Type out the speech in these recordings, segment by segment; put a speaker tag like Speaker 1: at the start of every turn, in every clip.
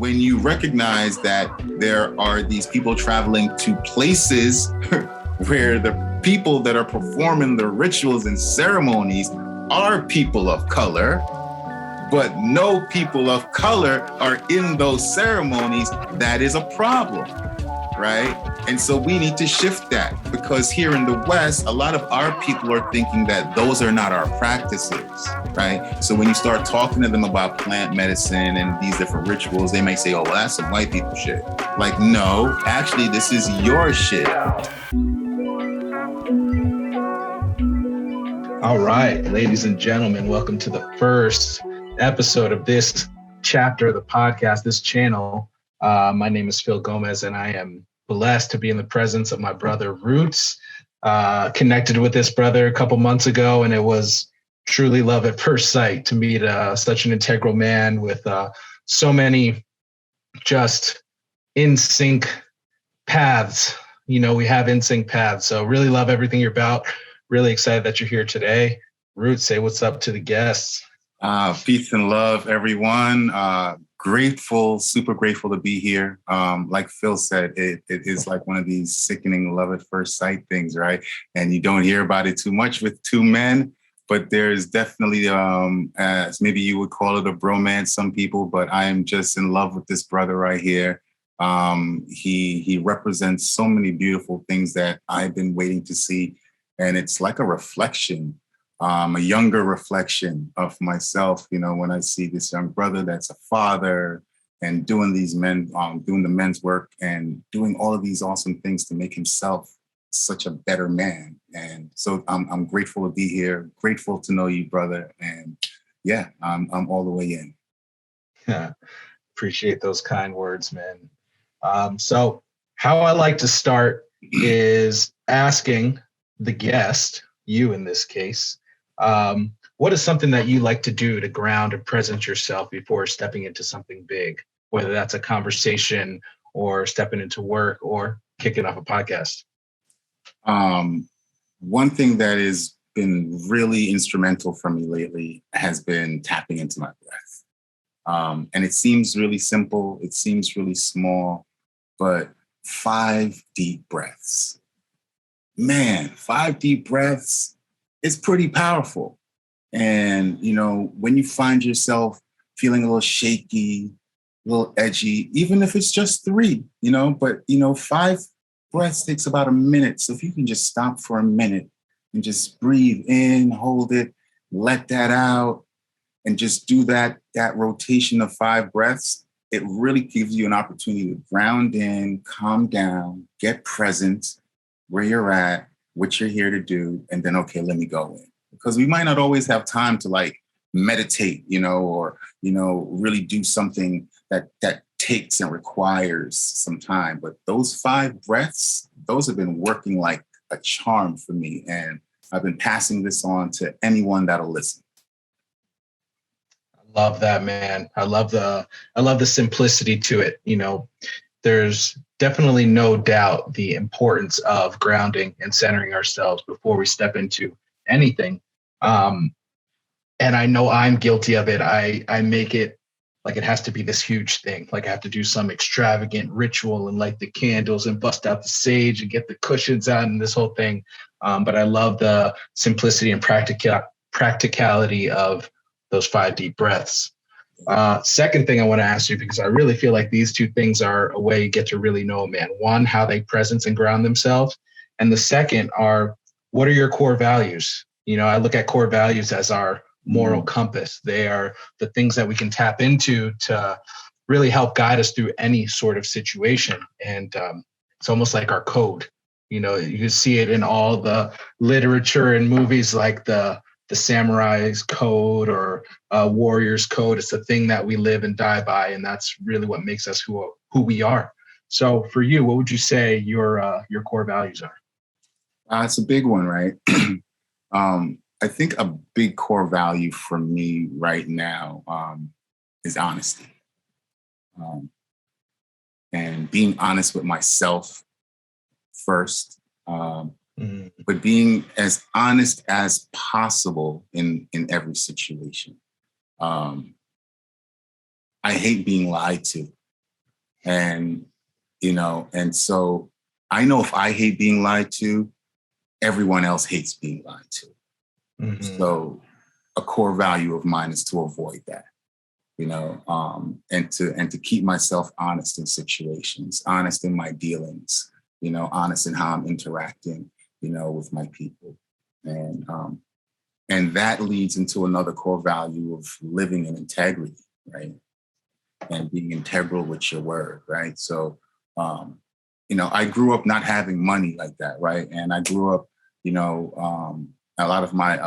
Speaker 1: when you recognize that there are these people traveling to places where the people that are performing the rituals and ceremonies are people of color, but no people of color are in those ceremonies, that is a problem, right? And so we need to shift that, because here in the West, a lot of our people are thinking that those are not our practices, right? So when you start talking to them about plant medicine and these different rituals, they may say, oh, well, that's some white people shit. Like, no, actually, this is your shit.
Speaker 2: All right, ladies and gentlemen, welcome to the first episode of this chapter of the podcast, this channel. My name is Phil Gomez, and I am blessed to be in the presence of my brother Roots. Connected with this brother a couple months ago, and it was truly love at first sight to meet such an integral man with so many just in sync paths. You know, we have in sync paths. So really love everything you're about. Really excited that you're here today. Roots, say what's up to the guests.
Speaker 1: Peace and love, everyone. Grateful, super grateful to be here. Like Phil said, it is like one of these sickening love at first sight things, right? And you don't hear about it too much with two men, but there's definitely, as maybe you would call it a bromance, some people, but I am just in love with this brother right here. He represents so many beautiful things that I've been waiting to see. And it's like a reflection, a younger reflection of myself, you know, when I see this young brother that's a father and doing these doing the men's work and doing all of these awesome things to make himself such a better man. And so I'm grateful to be here, grateful to know you, brother. And yeah, I'm all the way in.
Speaker 2: Yeah, appreciate those kind words, man. So how I like to start is asking the guest, you in this case, what is something that you like to do to ground and present yourself before stepping into something big, whether that's a conversation or stepping into work or kicking off a podcast?
Speaker 1: One thing that has been really instrumental for me lately has been tapping into my breath. And it seems really simple, it seems really small, but 5 deep breaths. Man, 5 deep breaths is pretty powerful. And, you know, when you find yourself feeling a little shaky, a little edgy, even if it's just 3, you know, but, you know, 5 breaths takes about a minute. So if you can just stop for a minute and just breathe in, hold it, let that out, and just do that rotation of 5 breaths, it really gives you an opportunity to ground in, calm down, get present where you're at, what you're here to do, and then, okay, let me go in. Because we might not always have time to like meditate, you know, or, you know, really do something that takes and requires some time. But those 5 breaths, those have been working like a charm for me. And I've been passing this on to anyone that'll listen.
Speaker 2: I love that, man. I love the simplicity to it. You know, there's definitely no doubt the importance of grounding and centering ourselves before we step into anything. And I know I'm guilty of it. I make it like it has to be this huge thing. Like I have to do some extravagant ritual and light the candles and bust out the sage and get the cushions out and this whole thing. But I love the simplicity and practicality of those 5 deep breaths. Second thing I want to ask you, because I really feel like these 2 things are a way you get to really know a man. One, how they presence and ground themselves. And the second are, what are your core values? You know, I look at core values as our moral compass. They are the things that we can tap into to really help guide us through any sort of situation. And it's almost like our code. You know, you see it in all the literature and movies like the samurai's code or warrior's code. It's the thing that we live and die by, and that's really what makes us who we are. So for you, what would you say your core values are?
Speaker 1: It's a big one, right? I think a big core value for me right now is honesty. And being honest with myself first, but being as honest as possible in every situation. I hate being lied to. And, and so I know if I hate being lied to, everyone else hates being lied to.
Speaker 2: Mm-hmm.
Speaker 1: So a core value of mine is to avoid that, and to keep myself honest in situations, honest in my dealings, honest in how I'm interacting, with my people. And that leads into another core value of living in integrity, right? And being integral with your word, right? So, I grew up not having money like that, right? And I grew up, a lot of my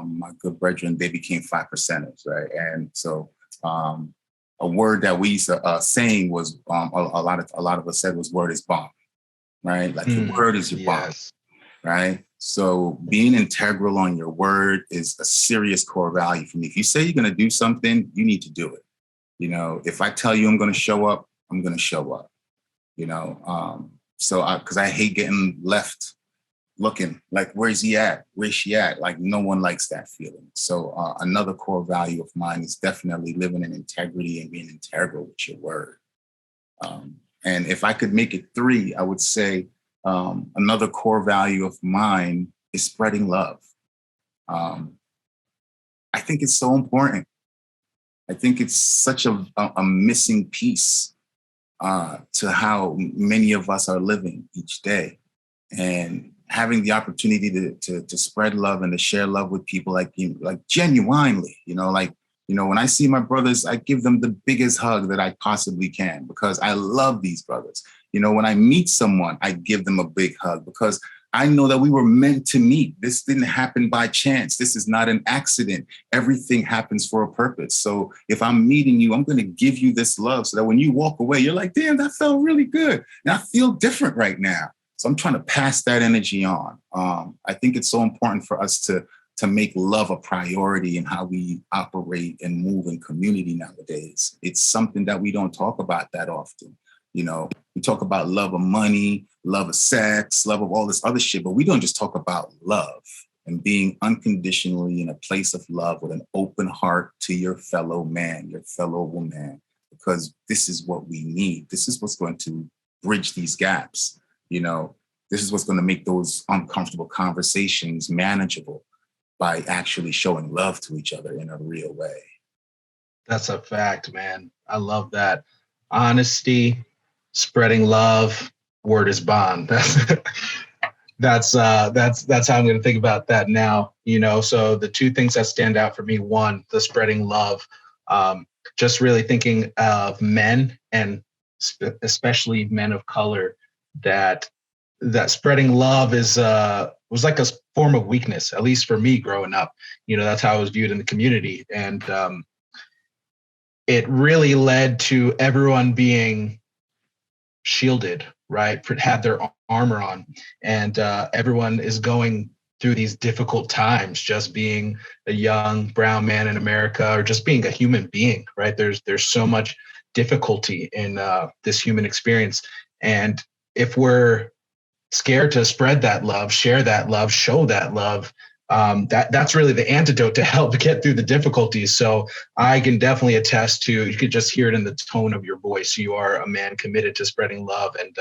Speaker 1: my good brethren, they became 5%ers, right? And so a word that we used to saying was a lot of us said was word is bomb, right? Like your word is your bomb,
Speaker 2: Yes.
Speaker 1: right? So being integral on your word is a serious core value for me. If you say you're going to do something, you need to do it. If I tell you I'm going to show up, I'm going to show up. Because I hate getting left looking like, where's he at? Where's she at? Like, no one likes that feeling. So another core value of mine is definitely living in integrity and being integral with your word. And if I could make it 3, I would say another core value of mine is spreading love. I think it's so important. I think it's such a missing piece to how many of us are living each day. And having the opportunity to spread love and to share love with people like genuinely, when I see my brothers, I give them the biggest hug that I possibly can because I love these brothers. When I meet someone, I give them a big hug because I know that we were meant to meet. This didn't happen by chance. This is not an accident. Everything happens for a purpose. So if I'm meeting you, I'm going to give you this love so that when you walk away, you're like, damn, that felt really good. And I feel different right now. So I'm trying to pass that energy on. I think it's so important for us to make love a priority in how we operate and move in community nowadays. It's something that we don't talk about that often. We talk about love of money, love of sex, love of all this other shit, but we don't just talk about love and being unconditionally in a place of love with an open heart to your fellow man, your fellow woman, because this is what we need. This is what's going to bridge these gaps. This is what's going to make those uncomfortable conversations manageable by actually showing love to each other in a real way.
Speaker 2: That's a fact, man. I love that. Honesty, spreading love, word is bond. That's how I'm going to think about that now. So the 2 things that stand out for me: 1, the spreading love. Just really thinking of men and especially men of color, that spreading love was like a form of weakness, at least for me growing up. That's how I was viewed in the community, and it really led to everyone being shielded, right? Had their armor on, and everyone is going through these difficult times, just being a young brown man in America, or just being a human being, right? There's so much difficulty in this human experience, and if we're scared to spread that love, share that love, show that love, that's really the antidote to help get through the difficulties. So I can definitely attest to, you could just hear it in the tone of your voice. You are a man committed to spreading love, and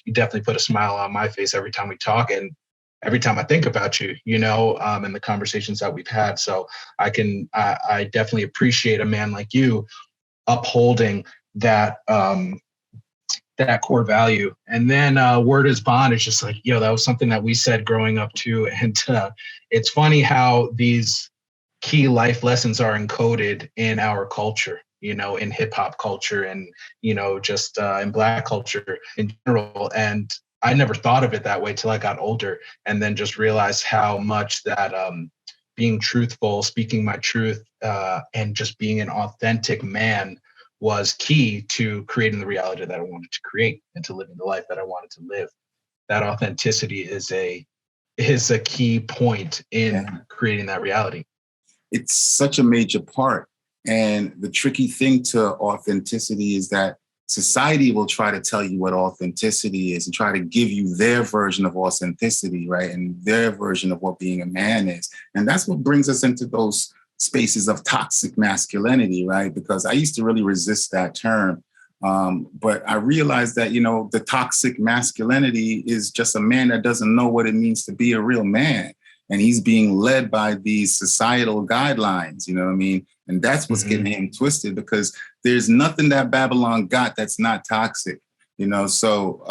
Speaker 2: you definitely put a smile on my face every time we talk and every time I think about you, and the conversations that we've had. So I definitely appreciate a man like you upholding that core value. And then word is bond is just like, that was something that we said growing up too. And it's funny how these key life lessons are encoded in our culture, in hip hop culture and, just in Black culture in general. And I never thought of it that way till I got older, and then just realized how much that being truthful, speaking my truth, and just being an authentic man was key to creating the reality that I wanted to create and to living the life that I wanted to live. That authenticity is a key point in creating that reality.
Speaker 1: It's such a major part. And the tricky thing to authenticity is that society will try to tell you what authenticity is and try to give you their version of authenticity, right? And their version of what being a man is. And that's what brings us into those spaces of toxic masculinity, right? Because I used to really resist that term But I realized that, the toxic masculinity is just a man that doesn't know what it means to be a real man. And he's being led by these societal guidelines, you know what I mean? And that's what's getting him twisted, because there's nothing that Babylon got that's not toxic. So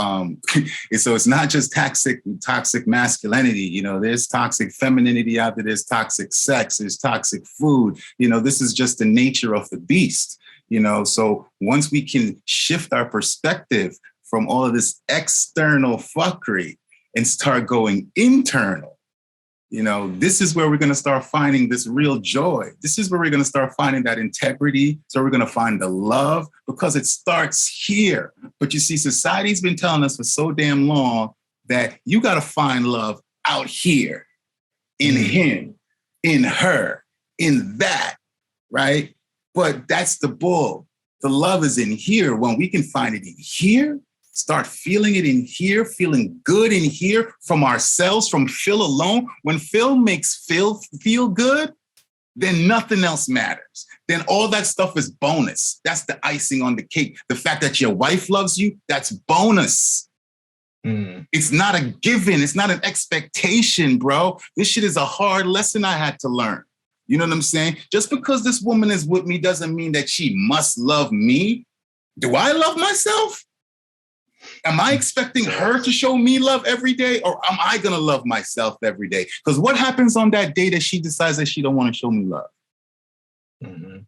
Speaker 1: so it's not just toxic masculinity. There's toxic femininity out there. There's toxic sex. There's toxic food. This is just the nature of the beast. So once we can shift our perspective from all of this external fuckery and start going internal, this is where we're going to start finding this real joy. This is where we're going to start finding that integrity. So we're going to find the love, because it starts here. But you see, society's been telling us for so damn long that you got to find love out here, in him, in her, in that, right? But that's the bull. The love is in here. When we can find it in here, start feeling it in here, feeling good in here from ourselves, from Phil alone. When Phil makes Phil feel good, then nothing else matters. Then all that stuff is bonus. That's the icing on the cake. The fact that your wife loves you, that's bonus. It's not a given. It's not an expectation, bro. This shit is a hard lesson I had to learn. You know what I'm saying? Just because this woman is with me doesn't mean that she must love me. Do I love myself? Am I expecting her to show me love every day, or am I going to love myself every day? Because what happens on that day that she decides that she don't want to show me love? Am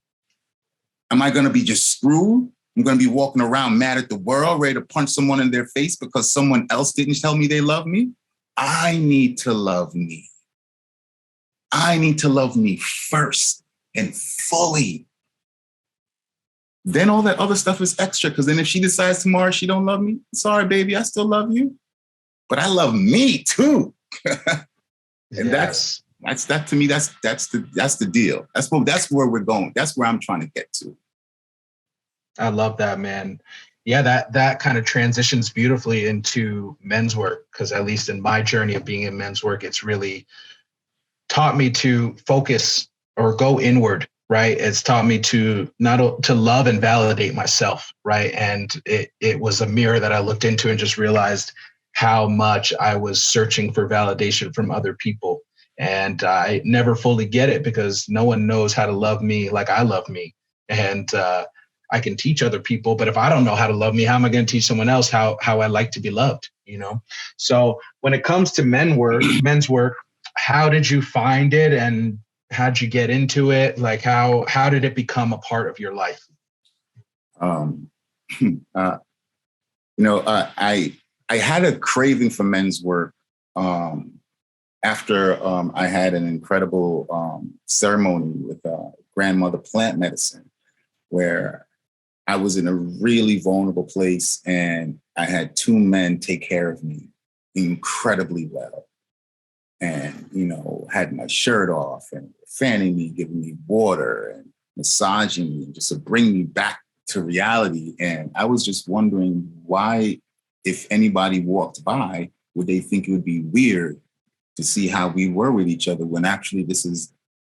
Speaker 1: I going to be just screwed? I'm going to be walking around mad at the world, ready to punch someone in their face because someone else didn't tell me they love me? I need to love me. I need to love me first and fully. Then all that other stuff is extra, because then if she decides tomorrow she don't love me, sorry, baby, I still love you. But I love me too. And that's that to me, that's the deal. That's where we're going. That's where I'm trying to get to.
Speaker 2: I love that, man. Yeah, that kind of transitions beautifully into men's work, because at least in my journey of being in men's work, it's really taught me to focus or go inward, right? It's taught me to to love and validate myself, right? And it was a mirror that I looked into and just realized how much I was searching for validation from other people. And I never fully get it, because no one knows how to love me like I love me. And I can teach other people, but if I don't know how to love me, how am I going to teach someone else how I like to be loved? So when it comes to men's work, how did you find it, and how'd you get into it? Like how did it become a part of your life?
Speaker 1: I had a craving for men's work after I had an incredible ceremony with grandmother plant medicine, where I was in a really vulnerable place, and I had two men take care of me incredibly well. And, had my shirt off and fanning me, giving me water and massaging me, just to bring me back to reality. And I was just wondering why, if anybody walked by, would they think it would be weird to see how we were with each other, when actually this is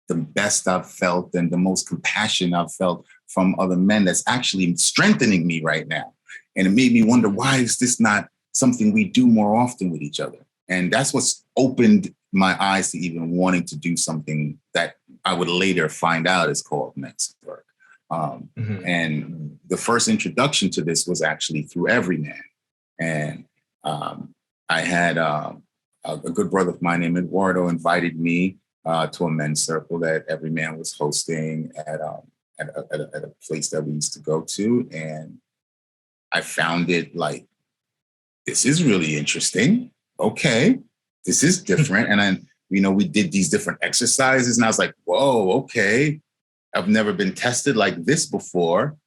Speaker 1: the best I've felt and the most compassion I've felt from other men that's actually strengthening me right now. And it made me wonder, why is this not something we do more often with each other? And that's what's opened my eyes to even wanting to do something that I would later find out is called men's work. And the first introduction to this was actually through Everyman. And I had a good brother of mine named Eduardo invited me to a men's circle that Everyman was hosting at a place that we used to go to. And I found it like, this is really interesting. Okay, this is different. And then, we did these different exercises, and I was like, whoa, okay. I've never been tested like this before.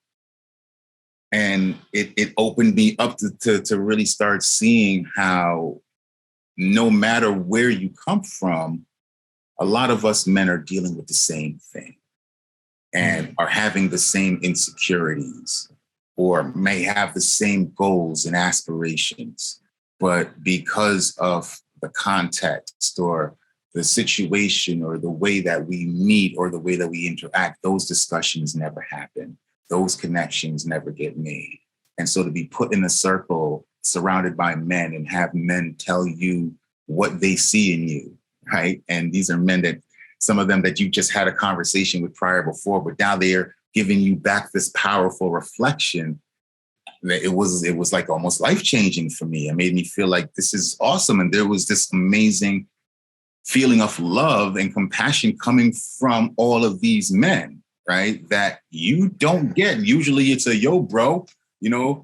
Speaker 1: And it opened me up to really start seeing how, no matter where you come from, a lot of us men are dealing with the same thing and are having the same insecurities, or may have the same goals and aspirations. But because of the context or the situation or the way that we meet or the way that we interact, those discussions never happen. Those connections never get made. And so to be put in a circle surrounded by men and have men tell you what they see in you, right? And these are men that, some of them that you just had a conversation with prior before, but now they're giving you back this powerful reflection. It was like almost life-changing for me. It made me feel like this is awesome. And there was this amazing feeling of love and compassion coming from all of these men, right? That you don't get. Usually it's a yo, bro,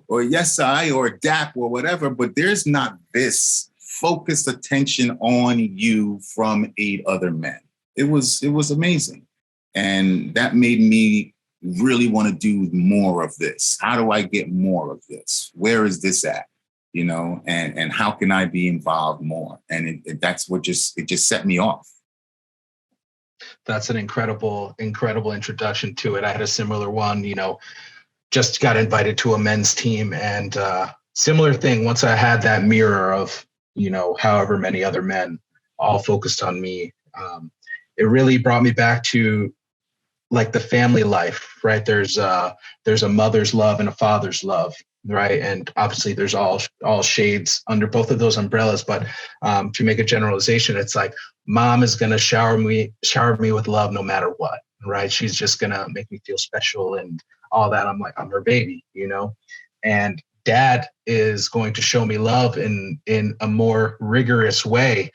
Speaker 1: or yes, I, or dap or whatever, but there's not this focused attention on you from 8 other men. It was amazing. And that made me really want to do more of this. How do I get more of this? Where is this at? And how can I be involved more? And that's what just set me off.
Speaker 2: That's an incredible introduction to it. I had a similar one, just got invited to a men's team, and similar thing. Once I had that mirror of, however many other men all focused on me, it really brought me back to like the family life, right? There's a mother's love and a father's love, right? And obviously there's all shades under both of those umbrellas, but to make a generalization, it's like mom is going to shower me with love no matter what, right? She's just going to make me feel special and all that. I'm like, I'm her baby, and dad is going to show me love in a more rigorous way,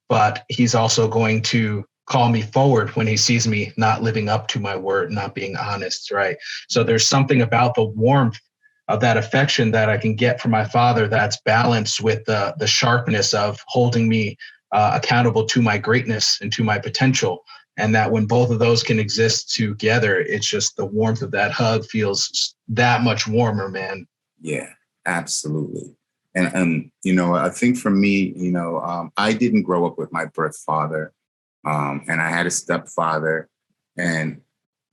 Speaker 2: but he's also going to call me forward when he sees me not living up to my word, not being honest, right? So there's something about the warmth of that affection that I can get from my father that's balanced with the sharpness of holding me accountable to my greatness and to my potential. And that when both of those can exist together, it's just the warmth of that hug feels that much warmer, man.
Speaker 1: Yeah, absolutely. And I think for me, I didn't grow up with my birth father. And I had a stepfather, and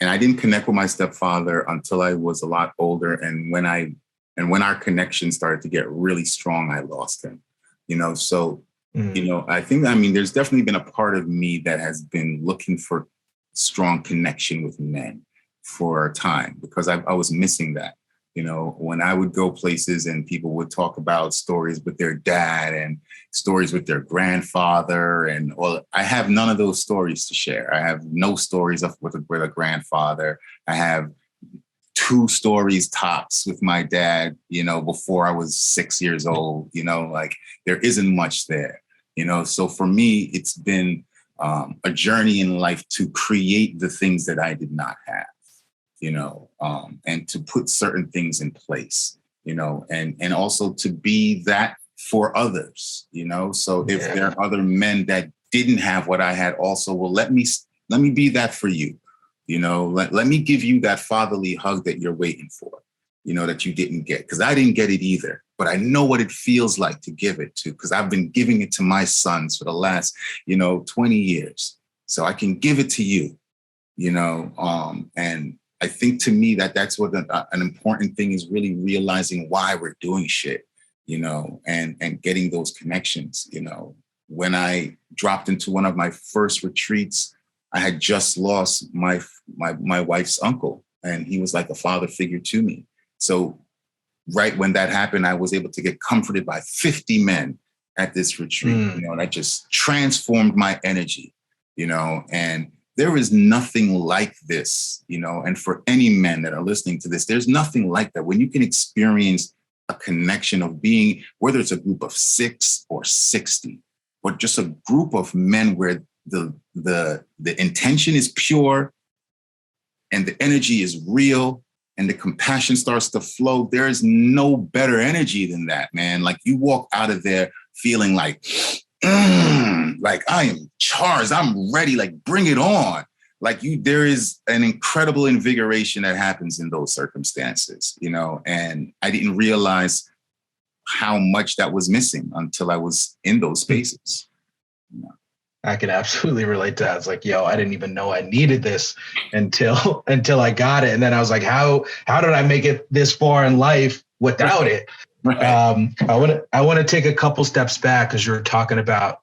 Speaker 1: I didn't connect with my stepfather until I was a lot older. And when our connection started to get really strong, I lost him, so, I think, there's definitely been a part of me that has been looking for strong connection with men for a time, because I was missing that. When I would go places and people would talk about stories with their dad and stories with their grandfather, and I have none of those stories to share. I have no stories with a grandfather. I have 2 stories tops with my dad, before I was 6 years old, like there isn't much there, so for me, it's been a journey in life to create the things that I did not have. And to put certain things in place, and also to be that for others, so if there are other men that didn't have what I had also, well, let me be that for you, let me give you that fatherly hug that you're waiting for, that you didn't get, because I didn't get it either, but I know what it feels like to give it to, because I've been giving it to my sons for the last, 20 years. So I can give it to you, and I think to me that's what an important thing is, really realizing why we're doing shit, and getting those connections. When I dropped into one of my first retreats, I had just lost my wife's uncle, and he was like a father figure to me. So right when that happened, I was able to get comforted by 50 men at this retreat, and that just transformed my energy, and there is nothing like this, and for any men that are listening to this, there's nothing like that. When you can experience a connection of being, whether it's a group of 6 or 60, but just a group of men where the intention is pure and the energy is real and the compassion starts to flow, there is no better energy than that, man. Like you walk out of there feeling like I am charged, I'm ready, like bring it on. Like there is an incredible invigoration that happens in those circumstances, and I didn't realize how much that was missing until I was in those spaces.
Speaker 2: I can absolutely relate to that. It's like, I didn't even know I needed this until I got it. And then I was like, how did I make it this far in life without it? Right. I want to take a couple steps back, because you're talking about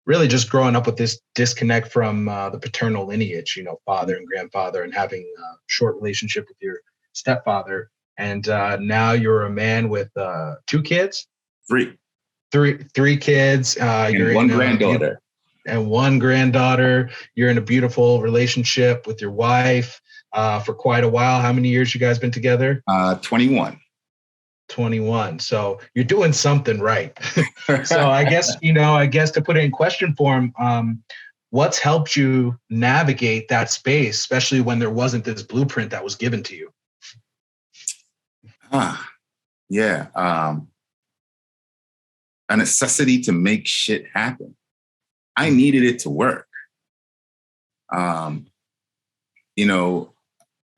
Speaker 2: really just growing up with this disconnect from the paternal lineage, father and grandfather, and having a short relationship with your stepfather. And now you're a man with 2 kids,
Speaker 1: Three.
Speaker 2: three kids.
Speaker 1: And
Speaker 2: You're
Speaker 1: one
Speaker 2: in
Speaker 1: granddaughter.
Speaker 2: and one granddaughter. You're in a beautiful relationship with your wife for quite a while. How many years you guys been together?
Speaker 1: 21.
Speaker 2: 21. So you're doing something right. So I guess to put it in question form, what's helped you navigate that space, especially when there wasn't this blueprint that was given to you?
Speaker 1: Yeah. A necessity to make shit happen. I needed it to work. I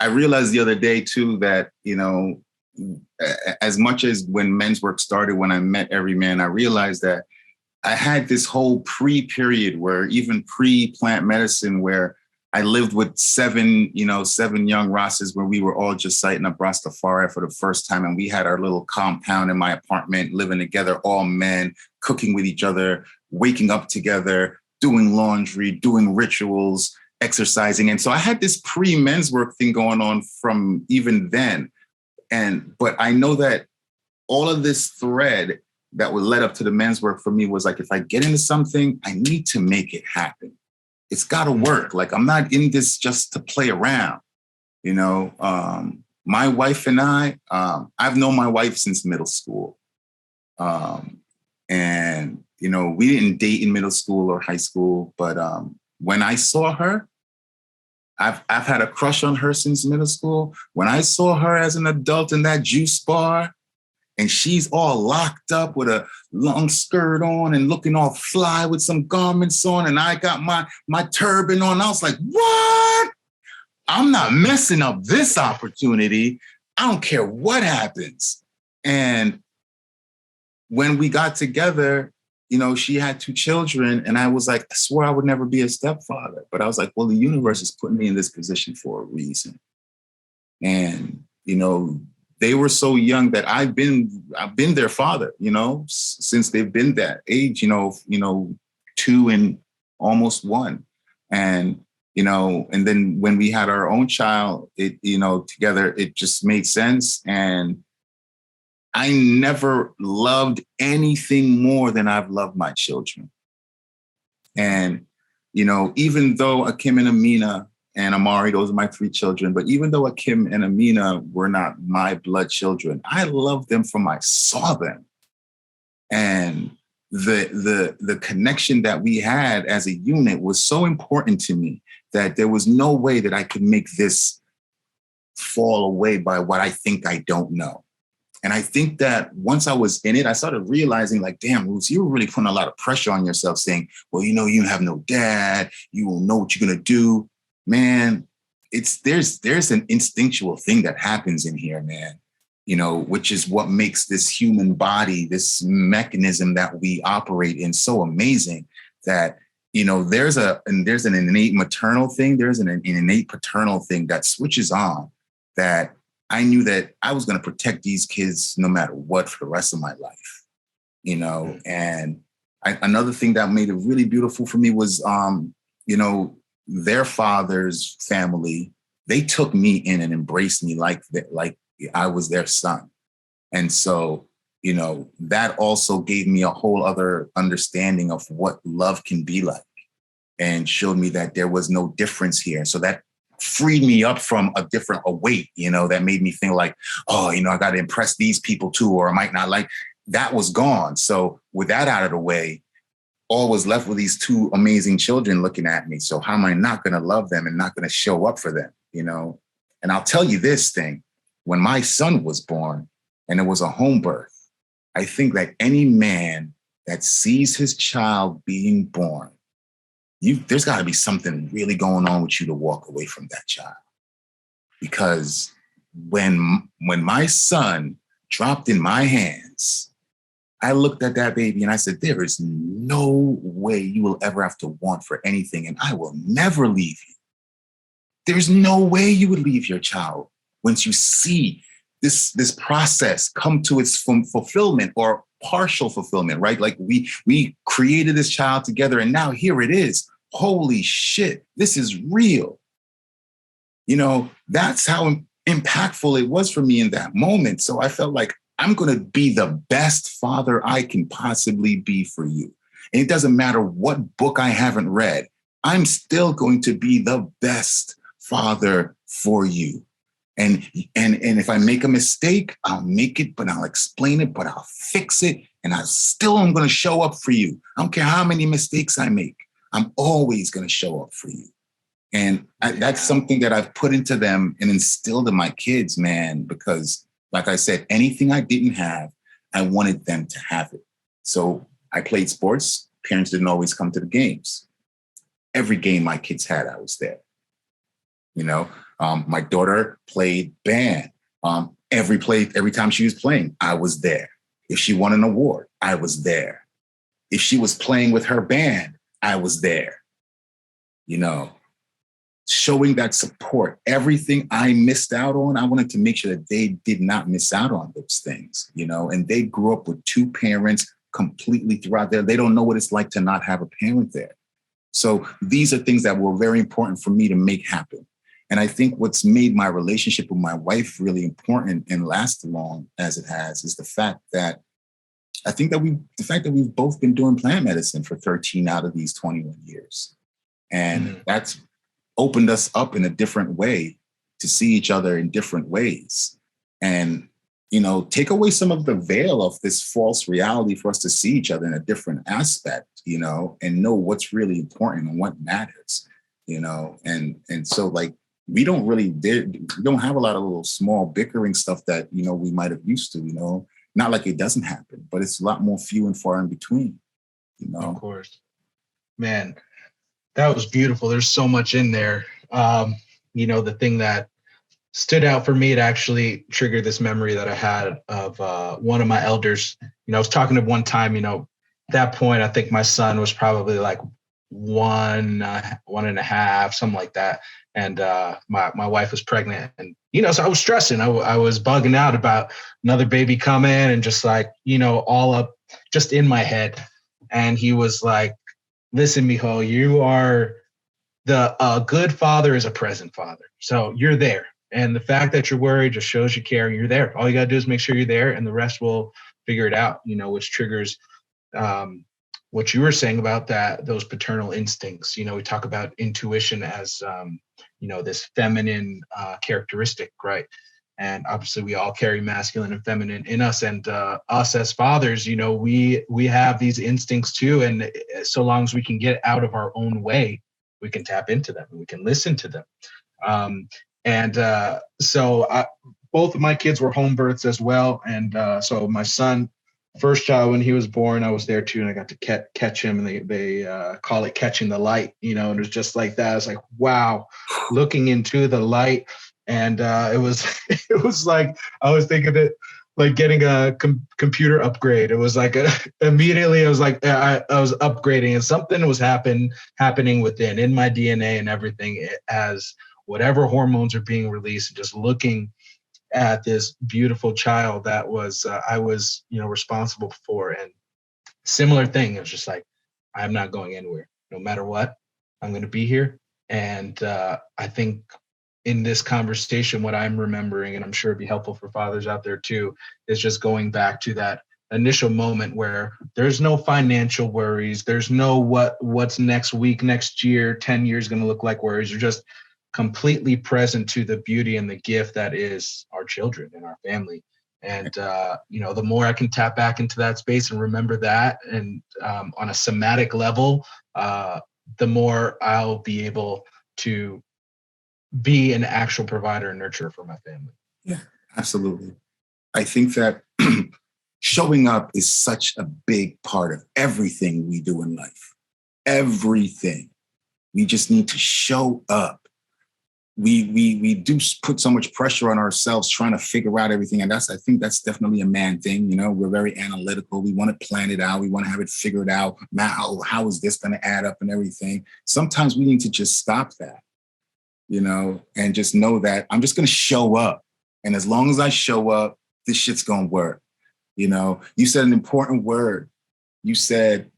Speaker 1: realized the other day too that, as much as when men's work started, when I met every man, I realized that I had this whole pre-period where even pre-plant medicine, where I lived with seven young Rosses, where we were all just sighting up Rastafari for the first time. And we had our little compound in my apartment, living together, all men, cooking with each other, waking up together, doing laundry, doing rituals, exercising. And so I had this pre-men's work thing going on from even then. But I know that all of this thread that would lead up to the men's work for me was like, if I get into something, I need to make it happen. It's got to work. Like, I'm not in this just to play around. My wife and I've known my wife since middle school. And we didn't date in middle school or high school, but when I saw her, I've had a crush on her since middle school. When I saw her as an adult in that juice bar, and she's all locked up with a long skirt on and looking all fly with some garments on, and I got my turban on, I was like, what? I'm not messing up this opportunity. I don't care what happens. And when we got together, she had 2 children, and I was like, I swore I would never be a stepfather. But I was like, well, the universe is putting me in this position for a reason. And, they were so young that I've been their father, since they've been that age, 2 and almost 1. And, and then when we had our own child, it, together, it just made sense. And I never loved anything more than I've loved my children. And, even though Akim and Amina and Amari, those are my 3 children, but even though Akim and Amina were not my blood children, I loved them from I saw them. And the connection that we had as a unit was so important to me that there was no way that I could make this fall away by what I think I don't know. And I think that once I was in it, I started realizing, like, damn, Roots, you were really putting a lot of pressure on yourself, saying, well, you have no dad, you will know what you're going to do. Man, there's an instinctual thing that happens in here, man, which is what makes this human body, this mechanism that we operate in, so amazing that, there's an innate maternal thing, there's an innate paternal thing that switches on, that I knew that I was going to protect these kids no matter what for the rest of my life, and another thing that made it really beautiful for me was, their father's family, they took me in and embraced me like I was their son. And so, that also gave me a whole other understanding of what love can be like, and showed me that there was no difference here. So that freed me up from a weight, that made me think like, oh, I got to impress these people too, or I might not like, that was gone. So with that out of the way, all was left with these 2 amazing children looking at me. So how am I not going to love them and not going to show up for them, And I'll tell you this thing, when my son was born and it was a home birth, I think that any man that sees his child being born, there's got to be something really going on with you to walk away from that child. Because when my son dropped in my hands, I looked at that baby and I said, there is no way you will ever have to want for anything, and I will never leave you. There's no way you would leave your child once you see this process come to its fulfillment or partial fulfillment, right? Like we created this child together, and now here it is. Holy shit, this is real. That's how impactful it was for me in that moment. So I felt like I'm going to be the best father I can possibly be for you. And it doesn't matter what book I haven't read, I'm still going to be the best father for you. And if I make a mistake, I'll make it, but I'll explain it, but I'll fix it. And I still am going to show up for you. I don't care how many mistakes I make. I'm always going to show up for you. And that's something that I've put into them and instilled in my kids, man, because like I said, anything I didn't have, I wanted them to have it. So I played sports. Parents didn't always come to the games. Every game my kids had, I was there. You know, my daughter played band. Every time she was playing, I was there. If she won an award, I was there. If she was playing with her band, I was there. You know, showing that support. Everything I missed out on, I wanted to make sure that they did not miss out on those things, you know, and they grew up with two parents completely throughout there. They don't know what it's like to not have a parent there. So these are things that were very important for me to make happen. And I think what's made my relationship with my wife really important and last long as it has is the fact that we've both been doing plant medicine for 13 out of these 21 years. And that's opened us up in a different way to see each other in different ways. And, you know, take away some of the veil of this false reality for us to see each other in a different aspect, you know, and know what's really important and what matters, you know. And so like, we don't have a lot of little small bickering stuff that, you know, we might have used to, you know, not like it doesn't happen, but it's a lot more few and far in between, you know.
Speaker 2: Of course, man, that was beautiful. There's so much in there. You know, the thing that stood out for me, it actually triggered this memory that I had of one of my elders. You know, I was talking to one time, you know, at that point, I think my son was probably like one and a half, something like that. And my wife was pregnant, and, you know, so I was stressing. I was bugging out about another baby coming and just like, you know, all up just in my head. And he was like, listen, mijo, you are the good father is a present father. So you're there. And the fact that you're worried just shows you care. You're there. All you got to do is make sure you're there, and the rest will figure it out, you know, which triggers what you were saying about those paternal instincts. You know, we talk about intuition as, you know, this feminine characteristic, right? And obviously we all carry masculine and feminine in us, and us as fathers, you know, we have these instincts too. And so long as we can get out of our own way, we can tap into them and we can listen to them. So both of my kids were home births as well. And so my son, first child, when he was born, I was there too, and I got to catch him, and they call it catching the light, you know, and it was just like that. I was like, wow, looking into the light. And it was like, I was thinking of it like getting a computer upgrade. It was like immediately I was like, I was upgrading, and something was happening within in my DNA and everything, as whatever hormones are being released, and just looking at this beautiful child that was I was, you know, responsible for. And similar thing, it was just like, I'm not going anywhere. No matter what, I'm going to be here. And I think in this conversation, what I'm remembering, and I'm sure it'd be helpful for fathers out there too, is just going back to that initial moment where there's no financial worries. There's no what's next week, next year, 10 years going to look like worries. You're just completely present to the beauty and the gift that is our children and our family. And, you know, the more I can tap back into that space and remember that, and on a somatic level, the more I'll be able to be an actual provider and nurturer for my family.
Speaker 1: Yeah, absolutely. I think that showing up is such a big part of everything we do in life. Everything. We just need to show up. We do put so much pressure on ourselves trying to figure out everything. And I think that's definitely a man thing. You know, we're very analytical. We want to plan it out. We want to have it figured out. Now, how is this going to add up and everything? Sometimes we need to just stop that, you know, and just know that I'm just going to show up. And as long as I show up, this shit's going to work. You know, you said an important word. You said,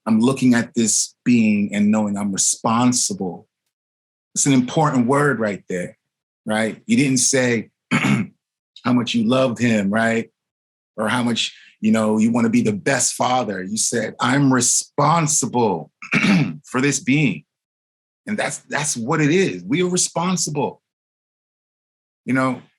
Speaker 1: I'm looking at this being and knowing I'm responsible. It's an important word right there. right? You didn't say how much you loved him, right? Or how much, you want to be the best father. You said, I'm responsible for this being. And that's what it is. We are responsible.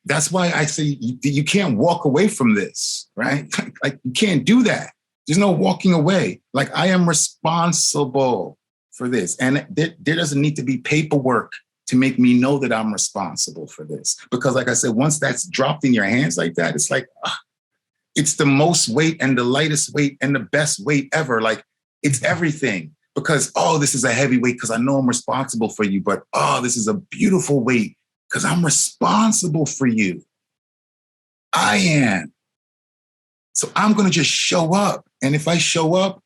Speaker 1: That's why I say you can't walk away from this, right? Like you can't do that. There's no walking away. Like I am responsible for this. And there doesn't need to be paperwork to make me know that I'm responsible for this. Because like I said, once that's dropped in your hands like that, it's like, it's the most weight and the lightest weight and the best weight ever. Like it's everything. Because, this is a heavy weight because I know I'm responsible for you. But, this is a beautiful weight because I'm responsible for you. I am. So I'm going to just show up. And if I show up,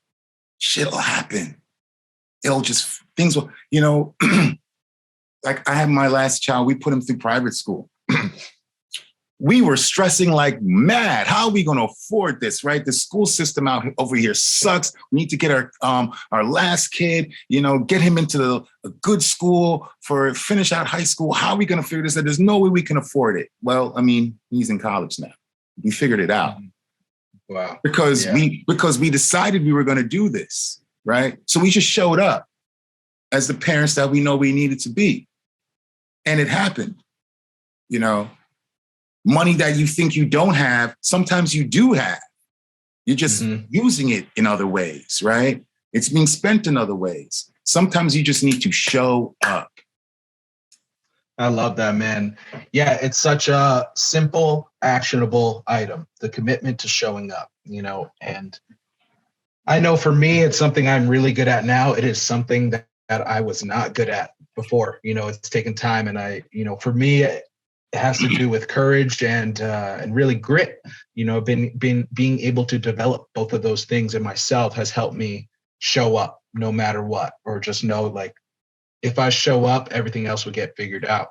Speaker 1: shit'll happen. Things will, like I had my last child, we put him through private school. We were stressing like mad. How are we going to afford this, right? The school system over here sucks. We need to get our last kid, get him into a good school finish out high school. How are we going to figure this out? There's no way we can afford it. Well, he's in college now. We figured it out.
Speaker 2: Wow.
Speaker 1: Because we decided we were going to do this, right? So we just showed up as the parents that we know we needed to be. And it happened, Money that you think you don't have, sometimes you do have. You're just using it in other ways, right? It's being spent in other ways. Sometimes you just need to show up.
Speaker 2: I love that, man. Yeah, it's such a simple, actionable item, the commitment to showing up, and I know for me, it's something I'm really good at now. It is something that I was not good at before. It's taken time, and for me, it has to do with courage and really grit. Being able to develop both of those things in myself has helped me show up no matter what, or just know like if I show up, everything else will get figured out.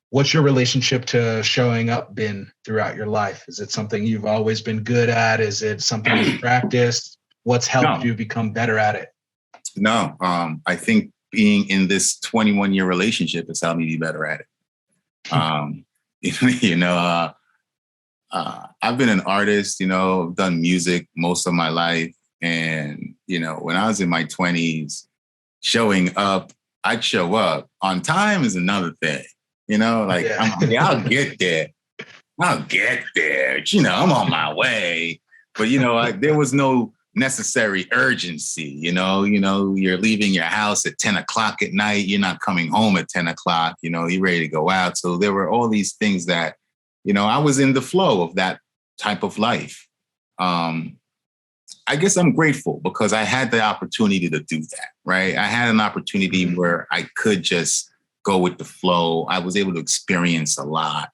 Speaker 2: What's your relationship to showing up been throughout your life? Is it something you've always been good at? Is it something you've practiced? What's helped you become better at it?
Speaker 1: No, I think being in this 21-year relationship has helped me be better at it. I've been an artist, done music most of my life. And, when I was in my 20s, showing up, I'd show up. On time is another thing, I'll get there. I'm on my way. But, there was no necessary urgency, you're leaving your house at 10 o'clock at night. You're not coming home at 10 o'clock, you're ready to go out. So there were all these things that, I was in the flow of that type of life. I guess I'm grateful because I had the opportunity to do that, right? I had an opportunity where I could just go with the flow. I was able to experience a lot,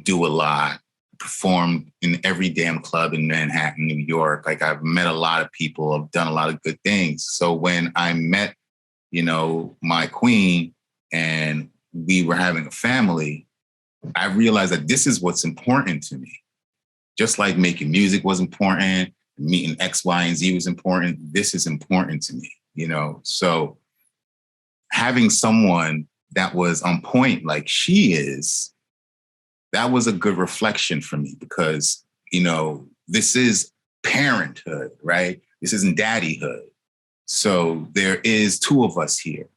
Speaker 1: do a lot, performed in every damn club in Manhattan, New York. Like I've met a lot of people, I've done a lot of good things. So when I met, my queen and we were having a family, I realized that this is what's important to me. Just like making music was important, meeting X, Y, and Z was important. This is important to me, So having someone that was on point like she is, that was a good reflection for me because, this is parenthood, right? This isn't daddyhood. So there is two of us here.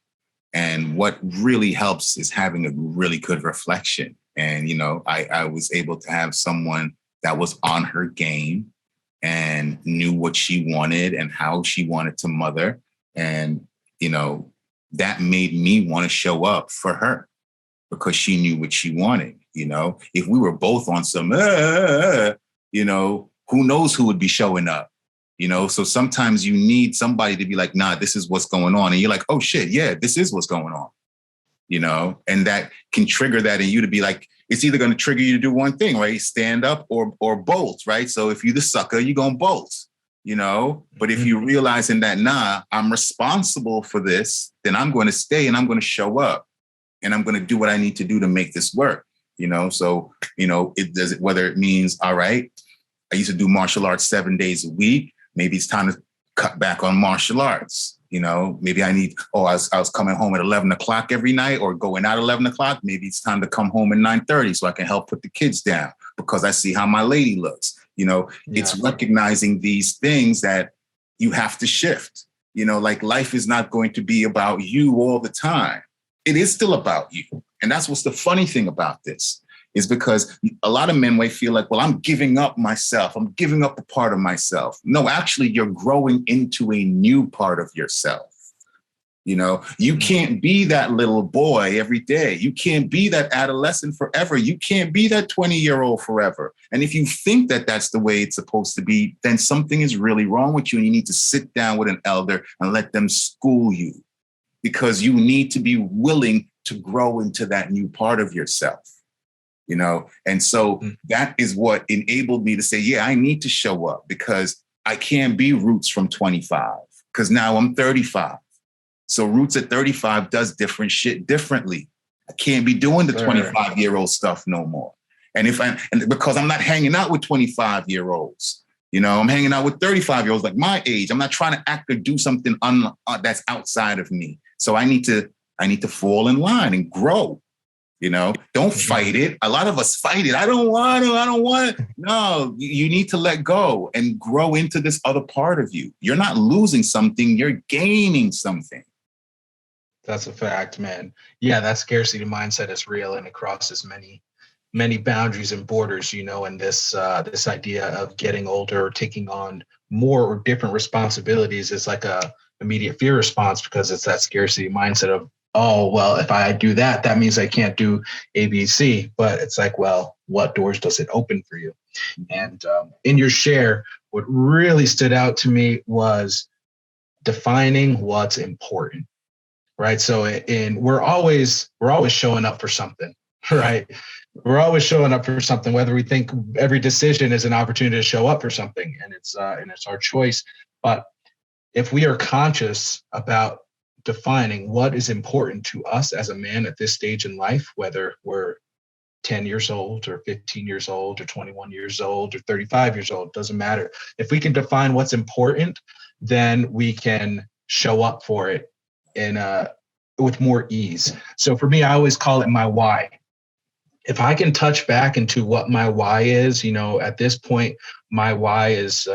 Speaker 1: And what really helps is having a really good reflection. And, I was able to have someone that was on her game and knew what she wanted and how she wanted to mother. And, that made me want to show up for her because she knew what she wanted. If we were both on some, who knows who would be showing up, so sometimes you need somebody to be like, nah, this is what's going on. And you're like, oh shit, yeah, this is what's going on, and that can trigger that in you to be like, it's either going to trigger you to do one thing, right? Stand up or bolt, right? So if you're the sucker, you're going to bolt, but if you're realizing that, nah, I'm responsible for this, then I'm going to stay and I'm going to show up and I'm going to do what I need to do to make this work. So, it does it, whether it means, all right, I used to do martial arts 7 days a week. Maybe it's time to cut back on martial arts. You know, maybe I was coming home at 11 o'clock every night or going out 11 o'clock. Maybe it's time to come home at 9:30 so I can help put the kids down because I see how my lady looks. You know, it's recognizing these things that you have to shift. You know, like life is not going to be about you all the time. It is still about you. And that's what's the funny thing about this is because a lot of men might feel like, well, I'm giving up myself. I'm giving up a part of myself. No, actually, you're growing into a new part of yourself. You know, you can't be that little boy every day. You can't be that adolescent forever. You can't be that 20-year-old forever. And if you think that that's the way it's supposed to be, then something is really wrong with you. And you need to sit down with an elder and let them school you because you need to be willing to grow into that new part of yourself. You know, and so that is what enabled me to say, yeah, I need to show up because I can't be Roots from 25 because now I'm 35. So Roots at 35 does different shit differently. I can't be doing the 25-year-old stuff no more. And because I'm not hanging out with 25-year-olds, you know, I'm hanging out with 35-year-olds like my age. I'm not trying to act or do something that's outside of me. So I need to fall in line and grow. You know, don't fight it. A lot of us fight it. I don't want to. No, you need to let go and grow into this other part of you. You're not losing something. You're gaining something.
Speaker 2: That's a fact, man. Yeah, that scarcity mindset is real and it crosses many boundaries and borders, you know, and this idea of getting older or taking on more or different responsibilities is like a immediate fear response because it's that scarcity mindset of, oh, well, if I do that, that means I can't do A, B, C. But it's like, well, what doors does it open for you? And in your share, what really stood out to me was defining what's important, right? So we're always showing up for something, right? We're always showing up for something, whether we think every decision is an opportunity to show up for something, and it's our choice. But if we are conscious about defining what is important to us as a man at this stage in life, whether we're 10 years old or 15 years old or 21 years old or 35 years old, doesn't matter. If we can define what's important, then we can show up for it with more ease. So for me, I always call it my why. If I can touch back into what my why is, you know, at this point, my why is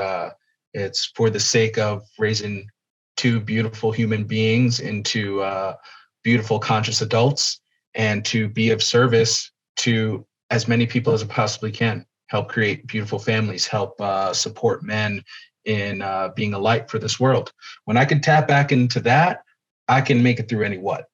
Speaker 2: it's for the sake of raising two beautiful human beings into beautiful conscious adults and to be of service to as many people as I possibly can, help create beautiful families, help support men in being a light for this world. When I can tap back into that, I can make it through any what,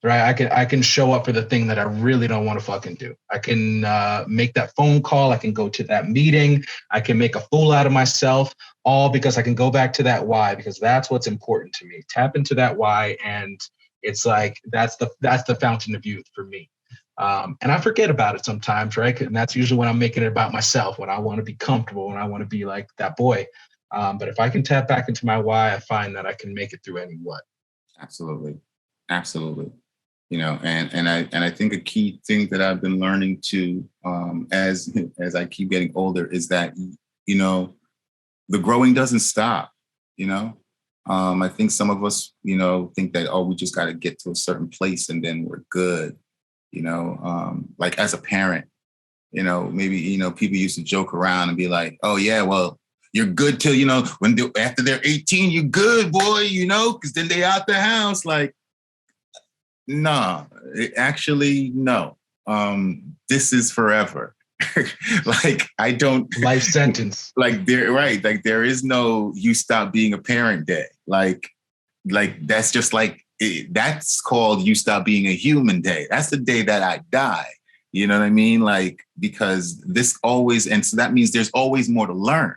Speaker 2: right? I can show up for the thing that I really don't want to fucking do. I can make that phone call. I can go to that meeting. I can make a fool out of myself, all because I can go back to that why, because that's what's important to me. Tap into that why, and it's like that's the fountain of youth for me. And I forget about it sometimes, right? And that's usually when I'm making it about myself, when I want to be comfortable, when I want to be like that boy. But if I can tap back into my why, I find that I can make it through any what.
Speaker 1: Absolutely. You know, and I think a key thing that I've been learning too, as I keep getting older, is that, you know, the growing doesn't stop. You know, I think some of us, you know, think that, oh, we just got to get to a certain place and then we're good. You know, like as a parent, you know, maybe, you know, people used to joke around and be like, oh yeah, well, you're good till, you know, after they're 18, you're good, boy, you know, because then they out the house. Like, nah, actually, no. This is forever. Like, I don't
Speaker 2: life sentence.
Speaker 1: Like right. Like there is no you stop being a parent day. Like that's just like that's called you stop being a human day. That's the day that I die. You know what I mean? Like, because this always, and so that means there's always more to learn,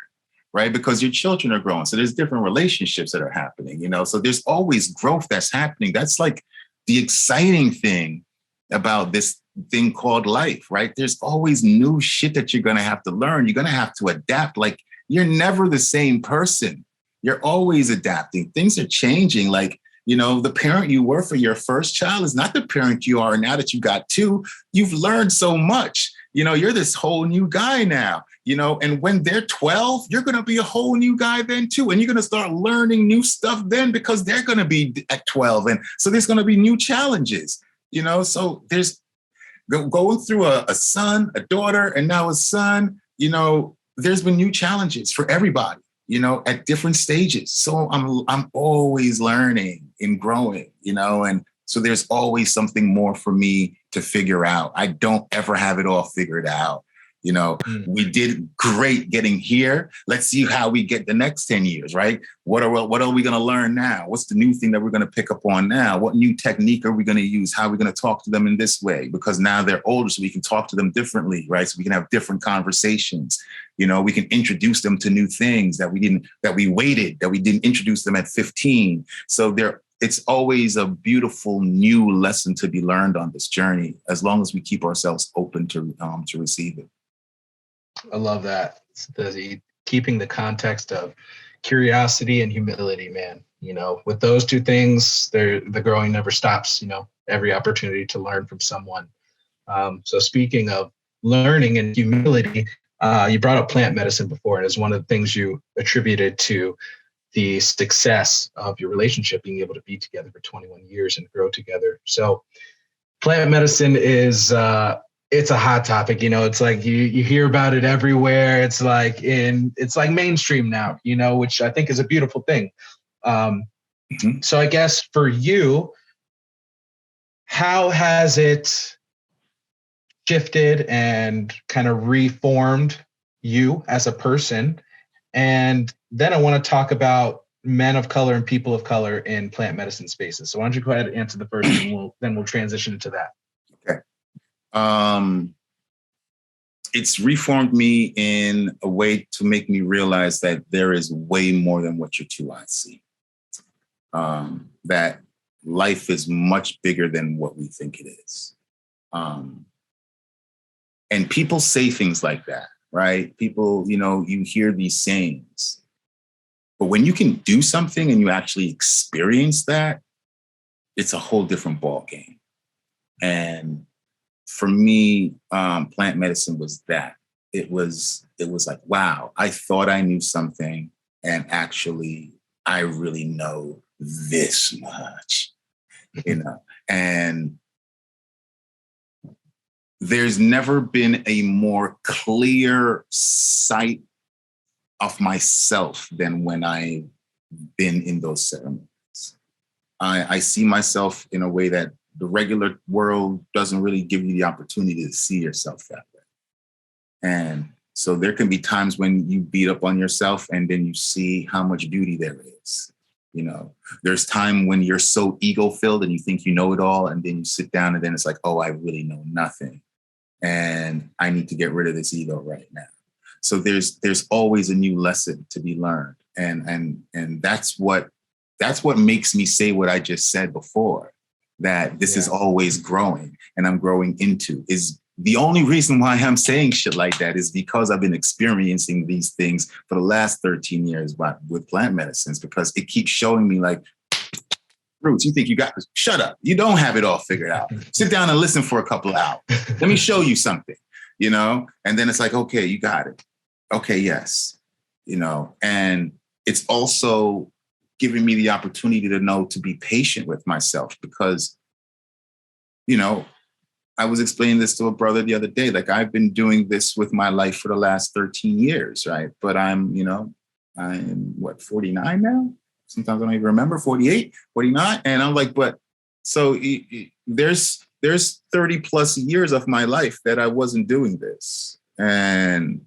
Speaker 1: right? Because your children are growing. So there's different relationships that are happening, you know? So there's always growth that's happening. That's like the exciting thing about this thing called life, right? There's always new shit that you're going to have to learn. You're going to have to adapt. Like, you're never the same person. You're always adapting. Things are changing. Like, you know, the parent you were for your first child is not the parent you are now that you got two. You've learned so much. You know, you're this whole new guy now. and when they're 12, you're going to be a whole new guy then too. And you're going to start learning new stuff then because they're going to be at 12. And so there's going to be new challenges, so there's going through a son, a daughter, and now a son, there's been new challenges for everybody, at different stages. So I'm always learning and growing, and so there's always something more for me to figure out. I don't ever have it all figured out. We did great getting here. Let's see how we get the next 10 years, right? What are we going to learn now? What's the new thing that we're going to pick up on now? What new technique are we going to use? How are we going to talk to them in this way? Because now they're older, so we can talk to them differently, right? So we can have different conversations. We can introduce them to new things that we didn't introduce them at 15. So it's always a beautiful new lesson to be learned on this journey, as long as we keep ourselves open to receive it.
Speaker 2: I love that. Keeping the context of curiosity and humility, man. With those two things, the growing never stops. Every opportunity to learn from someone. So speaking of learning and humility, you brought up plant medicine before, and it's one of the things you attributed to the success of your relationship, being able to be together for 21 years and grow together. So plant medicine is it's a hot topic. It's like you hear about it everywhere. It's like mainstream now, which I think is a beautiful thing. So I guess for you, how has it shifted and kind of reformed you as a person? And then I want to talk about men of color and people of color in plant medicine spaces. So why don't you go ahead and answer the first, and then we'll transition into that.
Speaker 1: Okay. It's reformed me in a way to make me realize that there is way more than what your two eyes see. That life is much bigger than what we think it is. And people say things like that, right? People, you hear these sayings. But when you can do something and you actually experience that, it's a whole different ballgame. And for me, plant medicine was that. It was like, wow, I thought I knew something, and actually I really know this much, and there's never been a more clear sight of myself than when I've been in those ceremonies. I see myself in a way that the regular world doesn't really give you the opportunity to see yourself that way. And so there can be times when you beat up on yourself and then you see how much beauty there is. There's time when you're so ego-filled and you think you know it all, and then you sit down and then it's like, oh, I really know nothing. And I need to get rid of this ego right now. So there's always a new lesson to be learned. And that's what makes me say what I just said before, that this is always growing and I'm growing into. Is the only reason why I'm saying shit like that is because I've been experiencing these things for the last 13 years with plant medicines, because it keeps showing me like, Roots, you think you got this? Shut up. You don't have it all figured out. Sit down and listen for a couple of hours. Let me show you something, and then it's like, okay, you got it. Okay, yes, and it's also giving me the opportunity to be patient with myself, because, I was explaining this to a brother the other day. Like, I've been doing this with my life for the last 13 years, right? But I'm 49 now? Sometimes I don't even remember, 48, 49. And I'm like, but so there's 30 plus years of my life that I wasn't doing this. And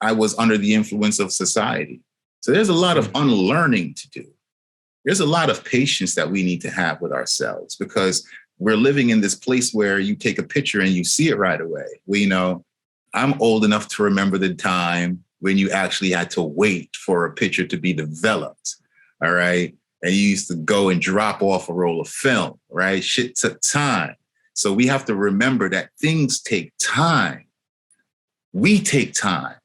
Speaker 1: I was under the influence of society. So there's a lot of unlearning to do. There's a lot of patience that we need to have with ourselves, because we're living in this place where you take a picture and you see it right away. I'm old enough to remember the time when you actually had to wait for a picture to be developed. All right. And you used to go and drop off a roll of film, right? Shit took time. So we have to remember that things take time. We take time.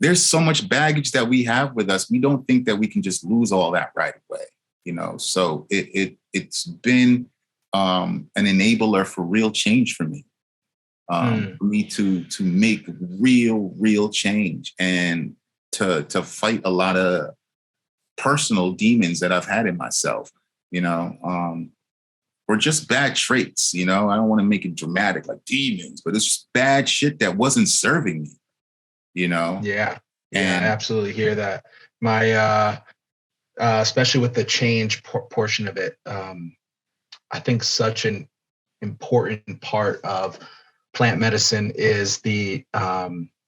Speaker 1: There's so much baggage that we have with us. We don't think that we can just lose all that right away, So it's been an enabler for real change for me. for me to make real change and to fight a lot of personal demons that I've had in myself, or just bad traits. I don't want to make it dramatic like demons, but it's just bad shit that wasn't serving me.
Speaker 2: Yeah,
Speaker 1: And
Speaker 2: I absolutely hear that. My especially with the change portion of it, I think such an important part of plant medicine is the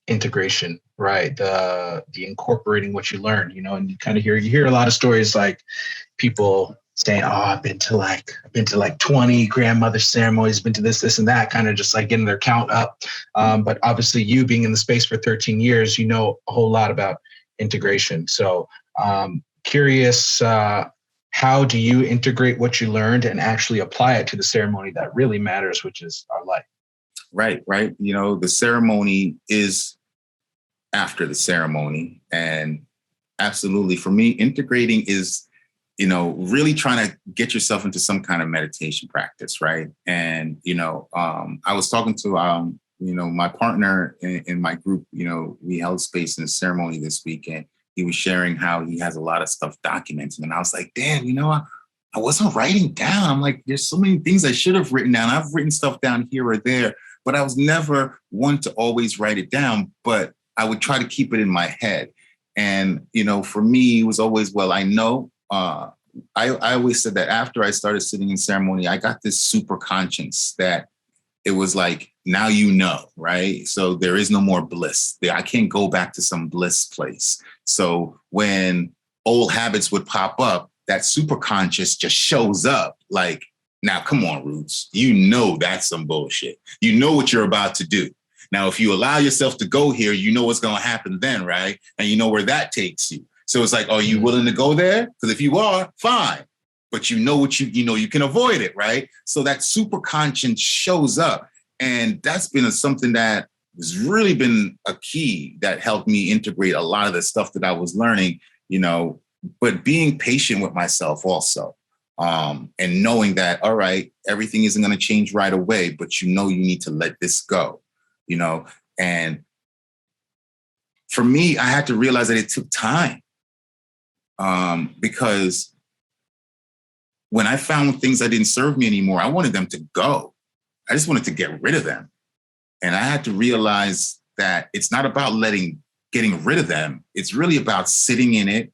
Speaker 2: integration, right? The incorporating what you learn, and you kind of hear a lot of stories like people saying, "Oh, I've been to like 20 grandmother ceremonies, been to this and that," kind of just like getting their count up. But obviously, you being in the space for 13 years, you know a whole lot about integration. So, curious, how do you integrate what you learned and actually apply it to the ceremony that really matters, which is our life?
Speaker 1: Right. The ceremony is after the ceremony, and absolutely, for me, integrating is really trying to get yourself into some kind of meditation practice, right? And, I was talking to, my partner in my group, we held space in a ceremony this weekend. He was sharing how he has a lot of stuff documented. And I was like, damn, I wasn't writing down. I'm like, there's so many things I should have written down. I've written stuff down here or there, but I was never one to always write it down, but I would try to keep it in my head. And, for me, it was always, well, I know, I always said that after I started sitting in ceremony, I got this super conscience that it was like, now right? So there is no more bliss. I can't go back to some bliss place. So when old habits would pop up, that super conscious just shows up like, now come on, Roots. That's some bullshit. You know what you're about to do. Now, if you allow yourself to go here, you know what's going to happen then, right? And you know where that takes you. So it's like, are you willing to go there? Because if you are, fine. But you can avoid it, right? So that super conscience shows up. And that's been something that has really been a key that helped me integrate a lot of the stuff that I was learning, but being patient with myself also. And knowing that, all right, everything isn't going to change right away, but you need to let this go, and for me, I had to realize that it took time. Because when I found things that didn't serve me anymore, I wanted them to go. I just wanted to get rid of them. And I had to realize that it's not about getting rid of them. It's really about sitting in it,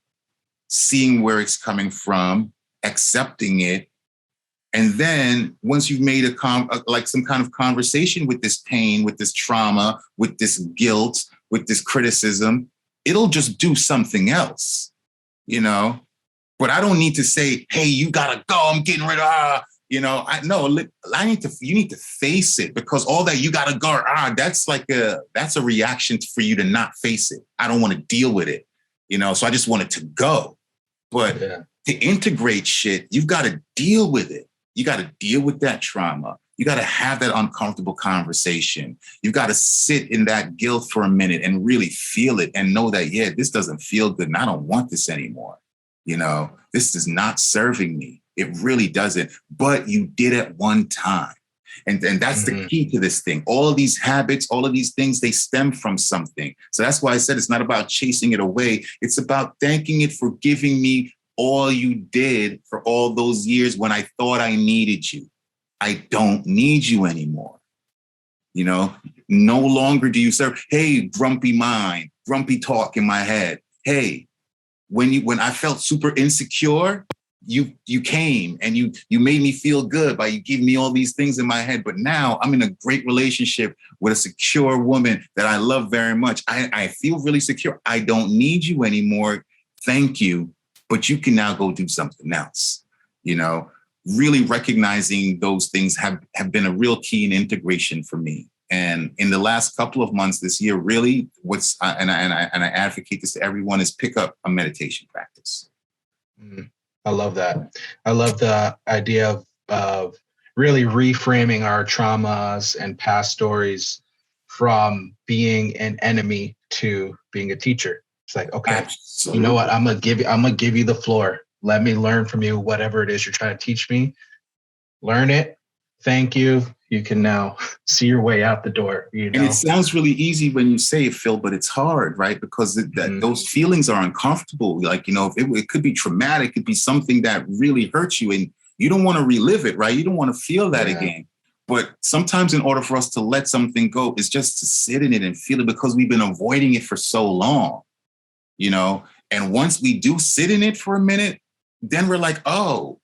Speaker 1: seeing where it's coming from, accepting it. And then once you've made some kind of conversation with this pain, with this trauma, with this guilt, with this criticism, it'll just do something else. But I don't need to say, hey, you gotta go, I'm getting rid of you need to face it, because all that you gotta go, that's a reaction for you to not face it. I don't want to deal with it, so I just want it to go. But to integrate shit, you've got to deal with it. You got to deal with that trauma. You got to have that uncomfortable conversation. You've got to sit in that guilt for a minute and really feel it and know that, this doesn't feel good and I don't want this anymore. This is not serving me. It really doesn't. But you did it one time. And that's the key to this thing. All of these habits, all of these things, they stem from something. So that's why I said it's not about chasing it away. It's about thanking it for giving me all you did for all those years when I thought I needed you. I don't need you anymore. No longer do you serve. Hey, grumpy mind, grumpy talk in my head. Hey, when I felt super insecure, you came and you made me feel good by you giving me all these things in my head. But now I'm in a great relationship with a secure woman that I love very much. I feel really secure. I don't need you anymore. Thank you. But you can now go do something else. Really recognizing those things have been a real key in integration for me. And in the last couple of months this year, really and I advocate this to everyone, is pick up a meditation practice.
Speaker 2: I love that. I love the idea of really reframing our traumas and past stories from being an enemy to being a teacher. It's like, okay, Absolutely. You know what? I'm gonna give you the floor. Let me learn from you, whatever it is you're trying to teach me. Learn it, thank you. You can now see your way out the door, you know?
Speaker 1: And it sounds really easy when you say it, Phil, but it's hard, right? Because those feelings are uncomfortable. Like, it could be traumatic. It could be something that really hurts you and you don't want to relive it, right? You don't want to feel that again. But sometimes in order for us to let something go, it's just to sit in it and feel it because we've been avoiding it for so long, And once we do sit in it for a minute, then we're like, oh,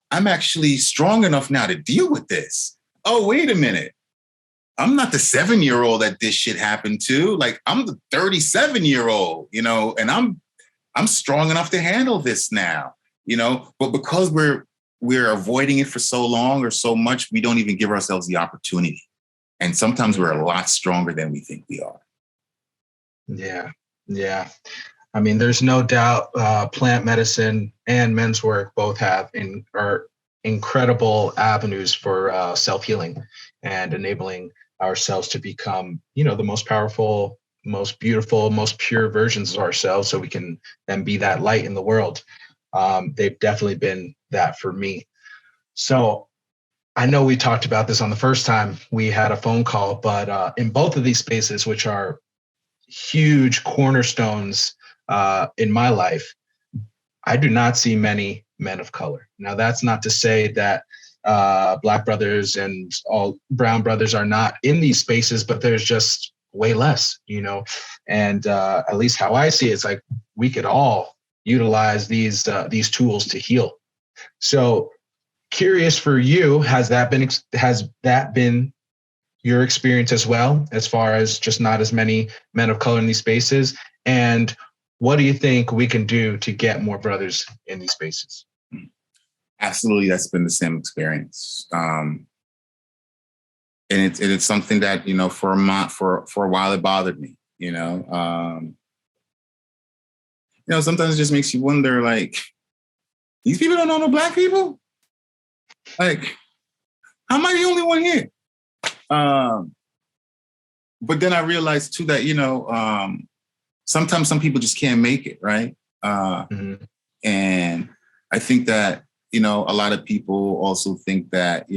Speaker 1: I'm actually strong enough now to deal with this. Oh, wait a minute. I'm not the 7-year-old that this shit happened to. Like, I'm the 37-year-old, and I'm strong enough to handle this now, But because we're avoiding it for so long or so much, we don't even give ourselves the opportunity. And sometimes we're a lot stronger than we think we are.
Speaker 2: Yeah. Yeah. I mean, there's no doubt plant medicine and men's work both have are incredible avenues for self-healing and enabling ourselves to become, the most powerful, most beautiful, most pure versions of ourselves so we can then be that light in the world. They've definitely been that for me. So I know we talked about this on the first time we had a phone call, but in both of these spaces, which are huge cornerstones in my life, I do not see many men of color. Now, that's not to say that Black brothers and all brown brothers are not in these spaces, but there's just way less, and at least how I see it, it's like we could all utilize these tools to heal. So curious for you, has that been your experience as well, as far as just not as many men of color in these spaces? And what do you think we can do to get more brothers in these spaces?
Speaker 1: Absolutely, that's been the same experience. And it's something that, for a while it bothered me, sometimes it just makes you wonder, like, these people don't know no Black people? Like, how am I the only one here? But then I realized too that, sometimes some people just can't make it, right? And I think that, a lot of people also think that,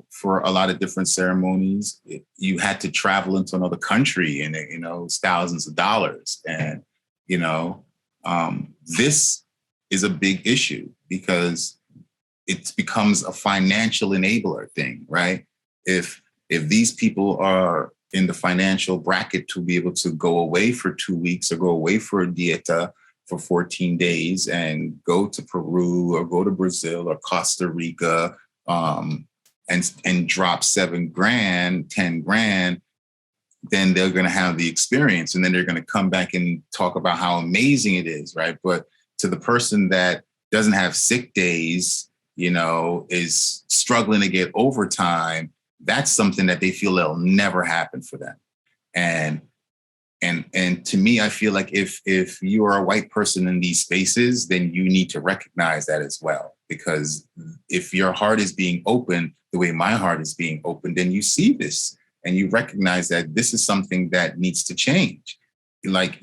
Speaker 1: for a lot of different ceremonies, you had to travel into another country and, it's thousands of dollars. And, this is a big issue because it becomes a financial enabler thing, right? If these people are in the financial bracket to be able to go away for 2 weeks or go away for a dieta for 14 days and go to Peru or go to Brazil or Costa Rica and drop $7,000, $10,000, then they're going to have the experience and then they're going to come back and talk about how amazing it is, right? But to the person that doesn't have sick days, is struggling to get overtime, that's something that they feel that'll never happen for them. And to me, I feel like if you are a white person in these spaces, then you need to recognize that as well. Because if your heart is being open the way my heart is being open, then you see this and you recognize that this is something that needs to change. Like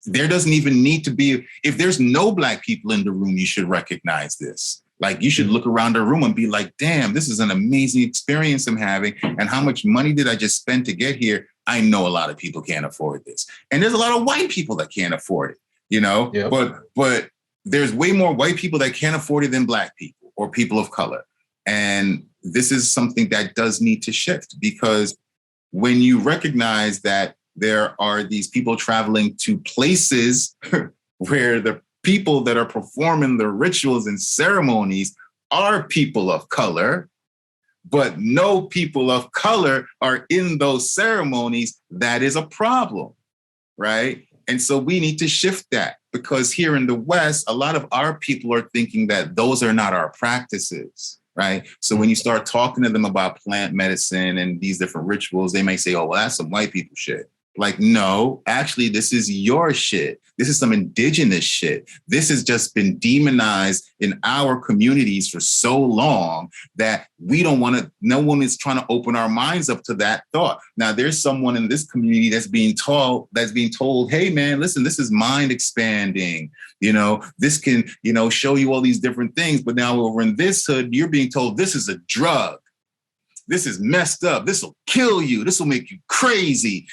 Speaker 1: there doesn't even need to be, if there's no Black people in the room, you should recognize this. Like you should look around the room and be like, damn, this is an amazing experience I'm having. And how much money did I just spend to get here? I know a lot of people can't afford this. And there's a lot of white people that can't afford it, Yep. But there's way more white people that can't afford it than Black people or people of color. And this is something that does need to shift, because when you recognize that there are these people traveling to places where the people that are performing the rituals and ceremonies are people of color, but no people of color are in those ceremonies, that is a problem, right? And so we need to shift that, because here in the West, a lot of our people are thinking that those are not our practices, right? So when you start talking to them about plant medicine and these different rituals, they may say, oh, well, that's some white people shit. Like, no, actually, this is your shit. This is some indigenous shit. This has just been demonized in our communities for so long that we don't want to, no one is trying to open our minds up to that thought. Now, there's someone in this community that's being told, hey, man, listen, this is mind expanding. This can, show you all these different things. But now over in this hood, you're being told this is a drug. this is messed up. This will kill you. This will make you crazy.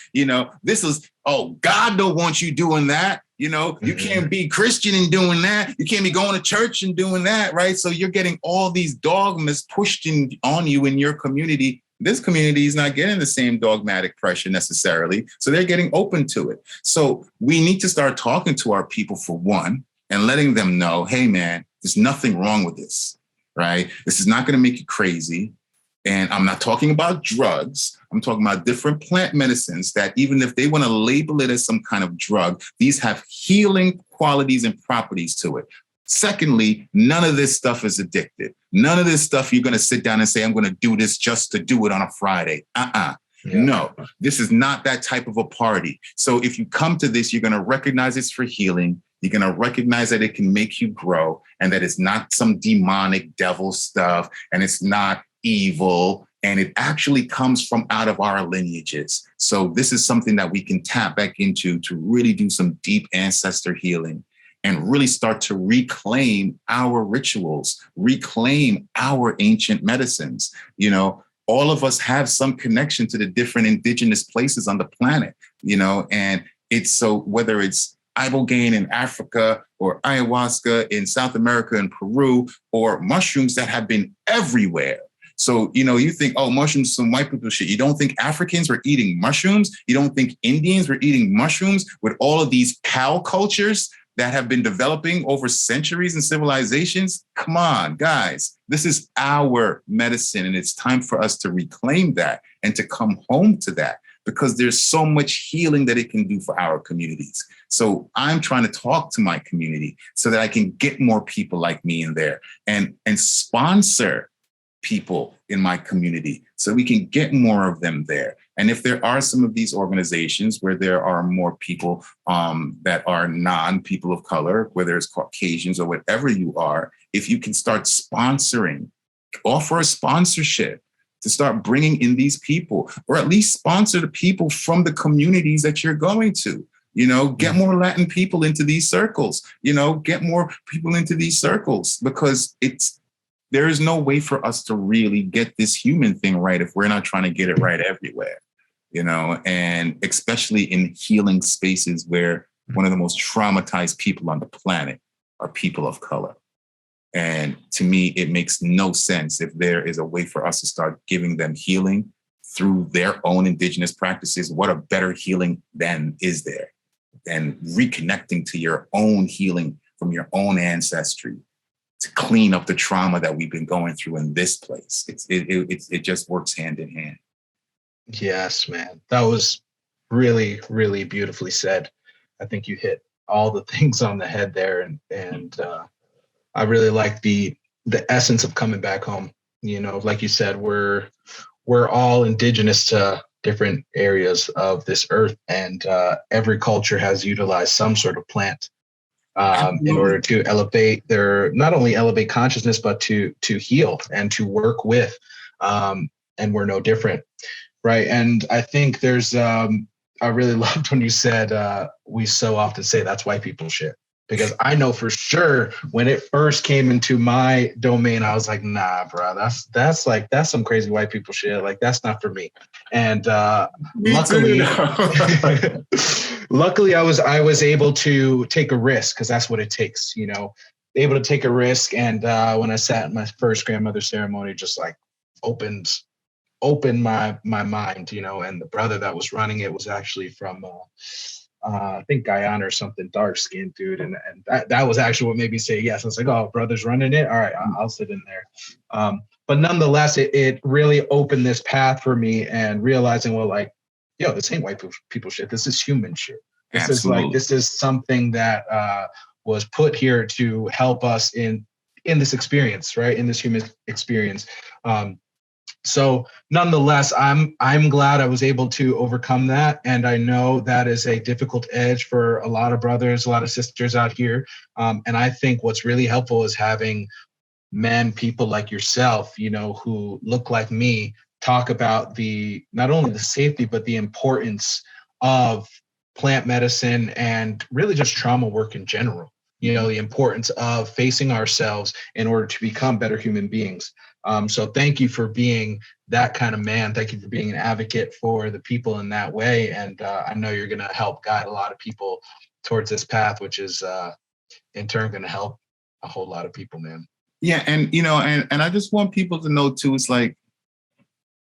Speaker 1: This is, oh, God don't want you doing that. You can't be Christian in doing that. You can't be going to church and doing that, right? So you're getting all these dogmas pushed on you in your community. This community is not getting the same dogmatic pressure necessarily. So they're getting open to it. So we need to start talking to our people, for one, and letting them know, hey, man, there's nothing wrong with this, right? This is not going to make you crazy. And I'm not talking about drugs. I'm talking about different plant medicines that, even if they want to label it as some kind of drug, these have healing qualities and properties to it. Secondly, none of this stuff is addictive. None of this stuff you're going to sit down and say, I'm going to do this just to do it on a Friday. Yeah. No, this is not that type of a party. So if you come to this, you're going to recognize it's for healing. You're going to recognize that it can make you grow, and that it's not some demonic devil stuff, and it's not evil, and it actually comes from out of our lineages. So this is something that we can tap back into to really do some deep ancestor healing and really start to reclaim our rituals, reclaim our ancient medicines. All of us have some connection to the different indigenous places on the planet, and it's so, whether it's ibogaine in Africa or ayahuasca in South America and Peru, or mushrooms that have been everywhere. So, you think, oh, mushrooms, some white people shit. You don't think Africans were eating mushrooms? You don't think Indians were eating mushrooms with all of these cow cultures that have been developing over centuries and civilizations? Come on, guys. This is our medicine, and it's time for us to reclaim that and to come home to that, because there's so much healing that it can do for our communities. So I'm trying to talk to my community so that I can get more people like me in there and sponsor people in my community so we can get more of them there. And if there are some of these organizations where there are more people that are non-people of color, whether it's Caucasians or whatever you are, if you can start sponsoring, offer a sponsorship to start bringing in these people, or at least sponsor the people from the communities that you're going to. Get more Latin people into these circles, get more people into these circles, because there is no way for us to really get this human thing right if we're not trying to get it right everywhere, and especially in healing spaces where one of the most traumatized people on the planet are people of color. And to me, it makes no sense if there is a way for us to start giving them healing through their own indigenous practices. What a better healing then is there than reconnecting to your own healing from your own ancestry to clean up the trauma that we've been going through in this place. It just works hand in hand.
Speaker 2: Yes, man. That was really, really beautifully said. I think you hit all the things on the head there. And I really like the essence of coming back home. Like you said, we're all indigenous to different areas of this earth, and every culture has utilized some sort of plant in order to not only elevate consciousness, but to heal and to work with. And we're no different, right? And I think there's, I really loved when you said, we so often say that's white people shit. Because I know for sure when it first came into my domain, I was like, nah, bro, that's some crazy white people shit. Like, that's not for me. And luckily, I was able to take a risk, because that's what it takes, able to take a risk. And when I sat in my first grandmother ceremony, just like opened my mind, and the brother that was running it was actually from I think Guyana or something, dark skinned dude. And that was actually what made me say yes. I was like, oh, brother's running it. All right, I'll sit in there. But nonetheless, it really opened this path for me, and realizing, well, like, yo, this ain't white people shit. This is human shit. This is something that was put here to help us in this experience, right? In this human experience. So nonetheless, I'm glad I was able to overcome that. And I know that is a difficult edge for a lot of brothers, a lot of sisters out here. And I think what's really helpful is having people like yourself, who look like me, talk about not only the safety, but the importance of plant medicine and really just trauma work in general. The importance of facing ourselves in order to become better human beings. So thank you for being that kind of man. Thank you for being an advocate for the people in that way. And I know you're going to help guide a lot of people towards this path, which is in turn going to help a whole lot of people, man.
Speaker 1: Yeah. And, and I just want people to know too, it's like,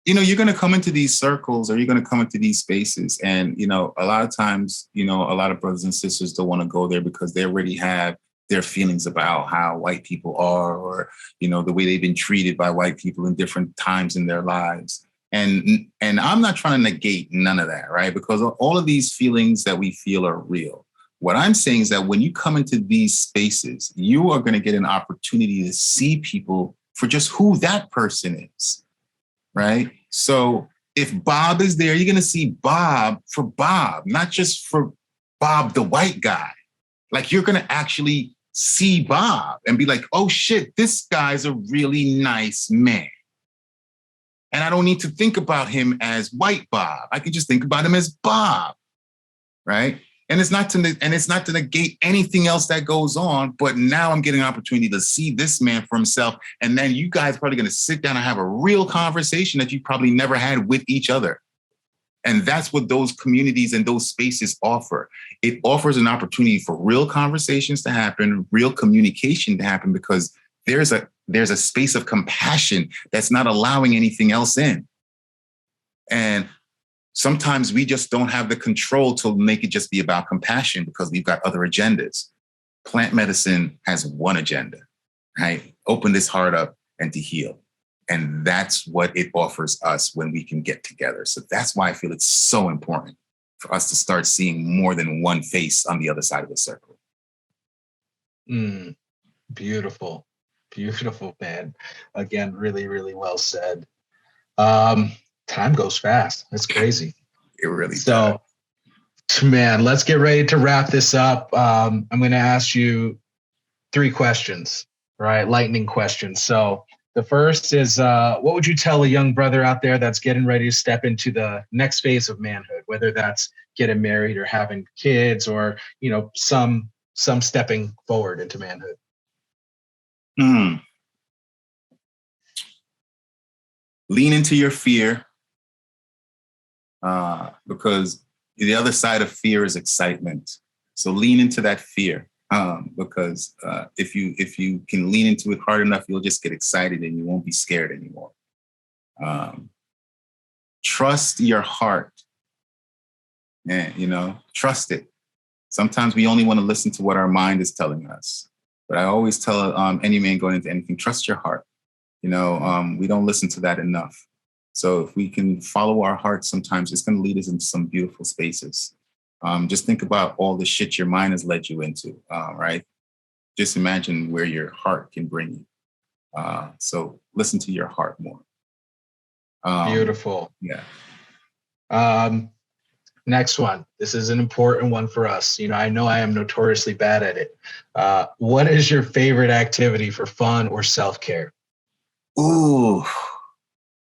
Speaker 1: you're going to come into these circles or you're going to come into these spaces. And, a lot of times, a lot of brothers and sisters don't want to go there because they already have their feelings about how white people are, or, the way they've been treated by white people in different times in their lives. And I'm not trying to negate none of that, right? Because all of these feelings that we feel are real. What I'm saying is that when you come into these spaces, you are going to get an opportunity to see people for just who that person is. Right. So if Bob is there, you're going to see Bob for Bob, not just for Bob, the white guy. Like, you're going to actually see Bob and be like, oh, shit, this guy's a really nice man. And I don't need to think about him as white Bob. I can just think about him as Bob. Right. And it's not to negate anything else that goes on. But now I'm getting an opportunity to see this man for himself. And then you guys are probably going to sit down and have a real conversation that you probably never had with each other. And that's what those communities and those spaces offer. It offers an opportunity for real conversations to happen, real communication to happen, because there's a space of compassion that's not allowing anything else in. And sometimes we just don't have the control to make it just be about compassion because we've got other agendas. Plant medicine has one agenda, right? Open this heart up and to heal. And that's what it offers us when we can get together. So that's why I feel it's so important for us to start seeing more than one face on the other side of the circle.
Speaker 2: Beautiful. Beautiful, man. Again, really, really well said. Time goes fast. That's crazy.
Speaker 1: It really does.
Speaker 2: So, man, let's get ready to wrap this up. I'm going to ask you 3 questions, right? Lightning questions. So the first is, what would you tell a young brother out there that's getting ready to step into the next phase of manhood, whether that's getting married or having kids or, some stepping forward into manhood?
Speaker 1: Lean into your fear. Because the other side of fear is excitement. So lean into that fear, because if you can lean into it hard enough, you'll just get excited and you won't be scared anymore. Trust your heart, and trust it. Sometimes we only want to listen to what our mind is telling us, but I always tell any man going into anything, trust your heart. We don't listen to that enough. So if we can follow our heart, sometimes it's going to lead us into some beautiful spaces. Just think about all the shit your mind has led you into, right? Just imagine where your heart can bring you. So listen to your heart more.
Speaker 2: Beautiful.
Speaker 1: Yeah.
Speaker 2: Next one. This is an important one for us. I know I am notoriously bad at it. What is your favorite activity for fun or self-care?
Speaker 1: Ooh.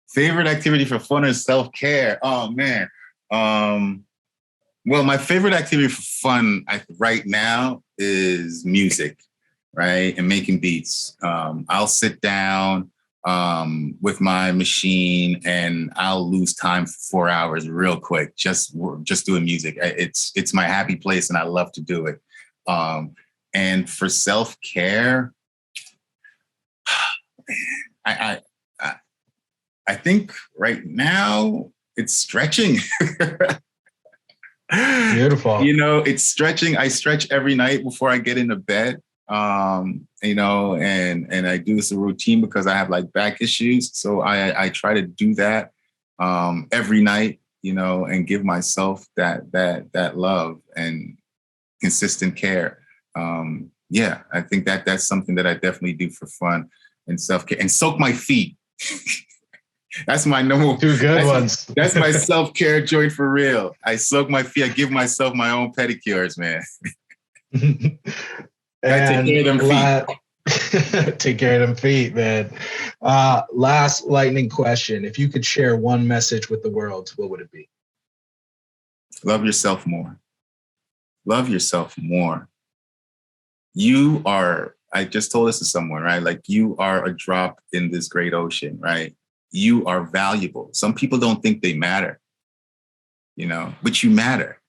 Speaker 1: Favorite activity for fun or self-care? Oh, man. Well, my favorite activity for fun right now is music, right? And making beats. I'll sit down with my machine and I'll lose time for 4 hours real quick, just doing music. It's my happy place and I love to do it. And for self-care, I think right now it's stretching.
Speaker 2: Beautiful.
Speaker 1: It's stretching. I stretch every night before I get into bed. And I do this a routine because I have like back issues. So I try to do that every night, and give myself that love and consistent care. I think that's something that I definitely do for fun and self-care. And soak my feet. That's my number.
Speaker 2: 2 good ones.
Speaker 1: That's my self-care joint for real. I soak my feet. I give myself my own pedicures, man. I take care of them feet.
Speaker 2: Take care of them feet, man. Last lightning question. If you could share one message with the world, what would it be?
Speaker 1: Love yourself more. Love yourself more. You are I just told this to someone, right? Like, you are a drop in this great ocean, right? You are valuable. Some people don't think they matter, but you matter.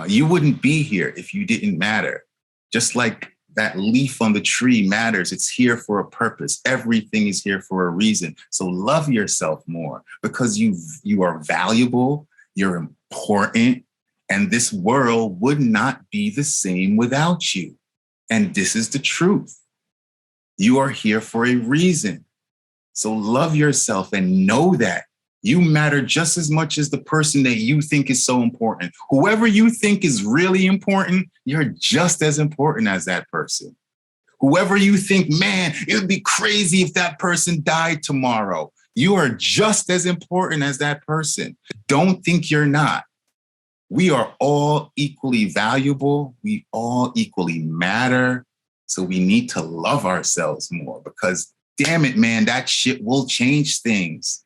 Speaker 1: You wouldn't be here if you didn't matter. Just like that leaf on the tree matters. It's here for a purpose. Everything is here for a reason. So love yourself more, because you are valuable, you're important, and this world would not be the same without you. And this is the truth. You are here for a reason. So love yourself and know that you matter just as much as the person that you think is so important. Whoever you think is really important, you're just as important as that person. Whoever you think, man, it would be crazy if that person died tomorrow, you are just as important as that person. Don't think you're not. We are all equally valuable. We all equally matter. So we need to love ourselves more, because damn it, man, that shit will change things.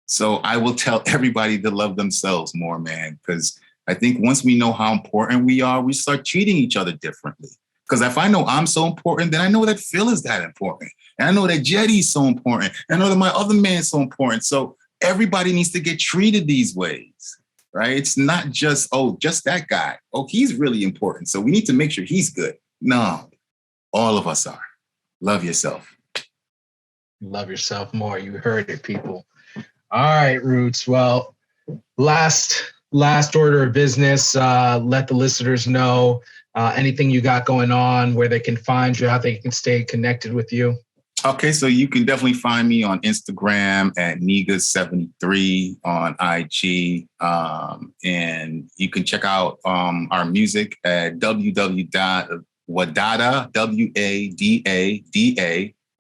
Speaker 1: So I will tell everybody to love themselves more, man, because I think once we know how important we are, we start treating each other differently. Because if I know I'm so important, then I know that Phil is that important. And I know that Jetty's so important. And I know that my other man's so important. So everybody needs to get treated these ways, right? It's not just, just that guy. Oh, he's really important, so we need to make sure he's good. No, all of us are. Love yourself.
Speaker 2: Love yourself more. You heard it, people. All right, Roots. Well, last order of business. Let the listeners know anything you got going on, where they can find you, how they can stay connected with you.
Speaker 1: Okay, so you can definitely find me on Instagram at Negus73 on IG. And you can check out our music at www.wadada, WADADA,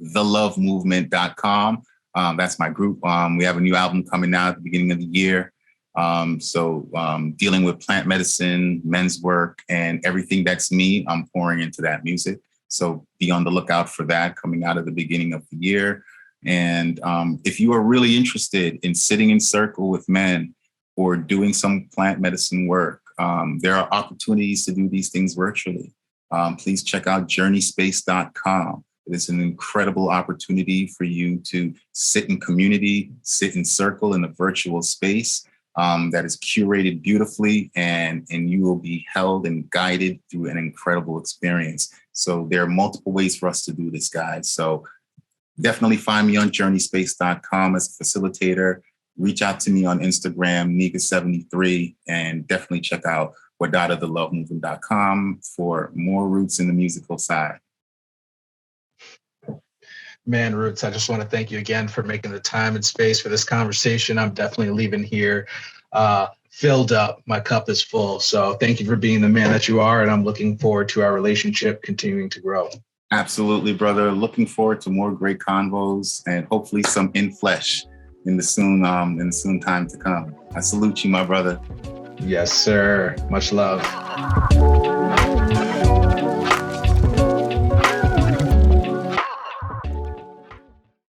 Speaker 1: thelovemovement.com. That's my group. We have a new album coming out at the beginning of the year. So dealing with plant medicine, men's work, and everything that's me, I'm pouring into that music. So be on the lookout for that coming out at the beginning of the year. And if you are really interested in sitting in circle with men or doing some plant medicine work, there are opportunities to do these things virtually. Please check out journeyspace.com. It is an incredible opportunity for you to sit in community, sit in circle in a virtual space that is curated beautifully, and you will be held and guided through an incredible experience. So there are multiple ways for us to do this, guys. So definitely find me on journeyspace.com as a facilitator. Reach out to me on Instagram, Negus73, and definitely check out wadadathelovemovement.com for more roots in the musical side.
Speaker 2: Man, Roots, I just want to thank you again for making the time and space for this conversation. I'm definitely leaving here filled up. My cup is full. So thank you for being the man that you are. And I'm looking forward to our relationship continuing to grow.
Speaker 1: Absolutely, brother. Looking forward to more great convos and hopefully some in flesh in the soon time to come. I salute you, my brother.
Speaker 2: Yes, sir. Much love.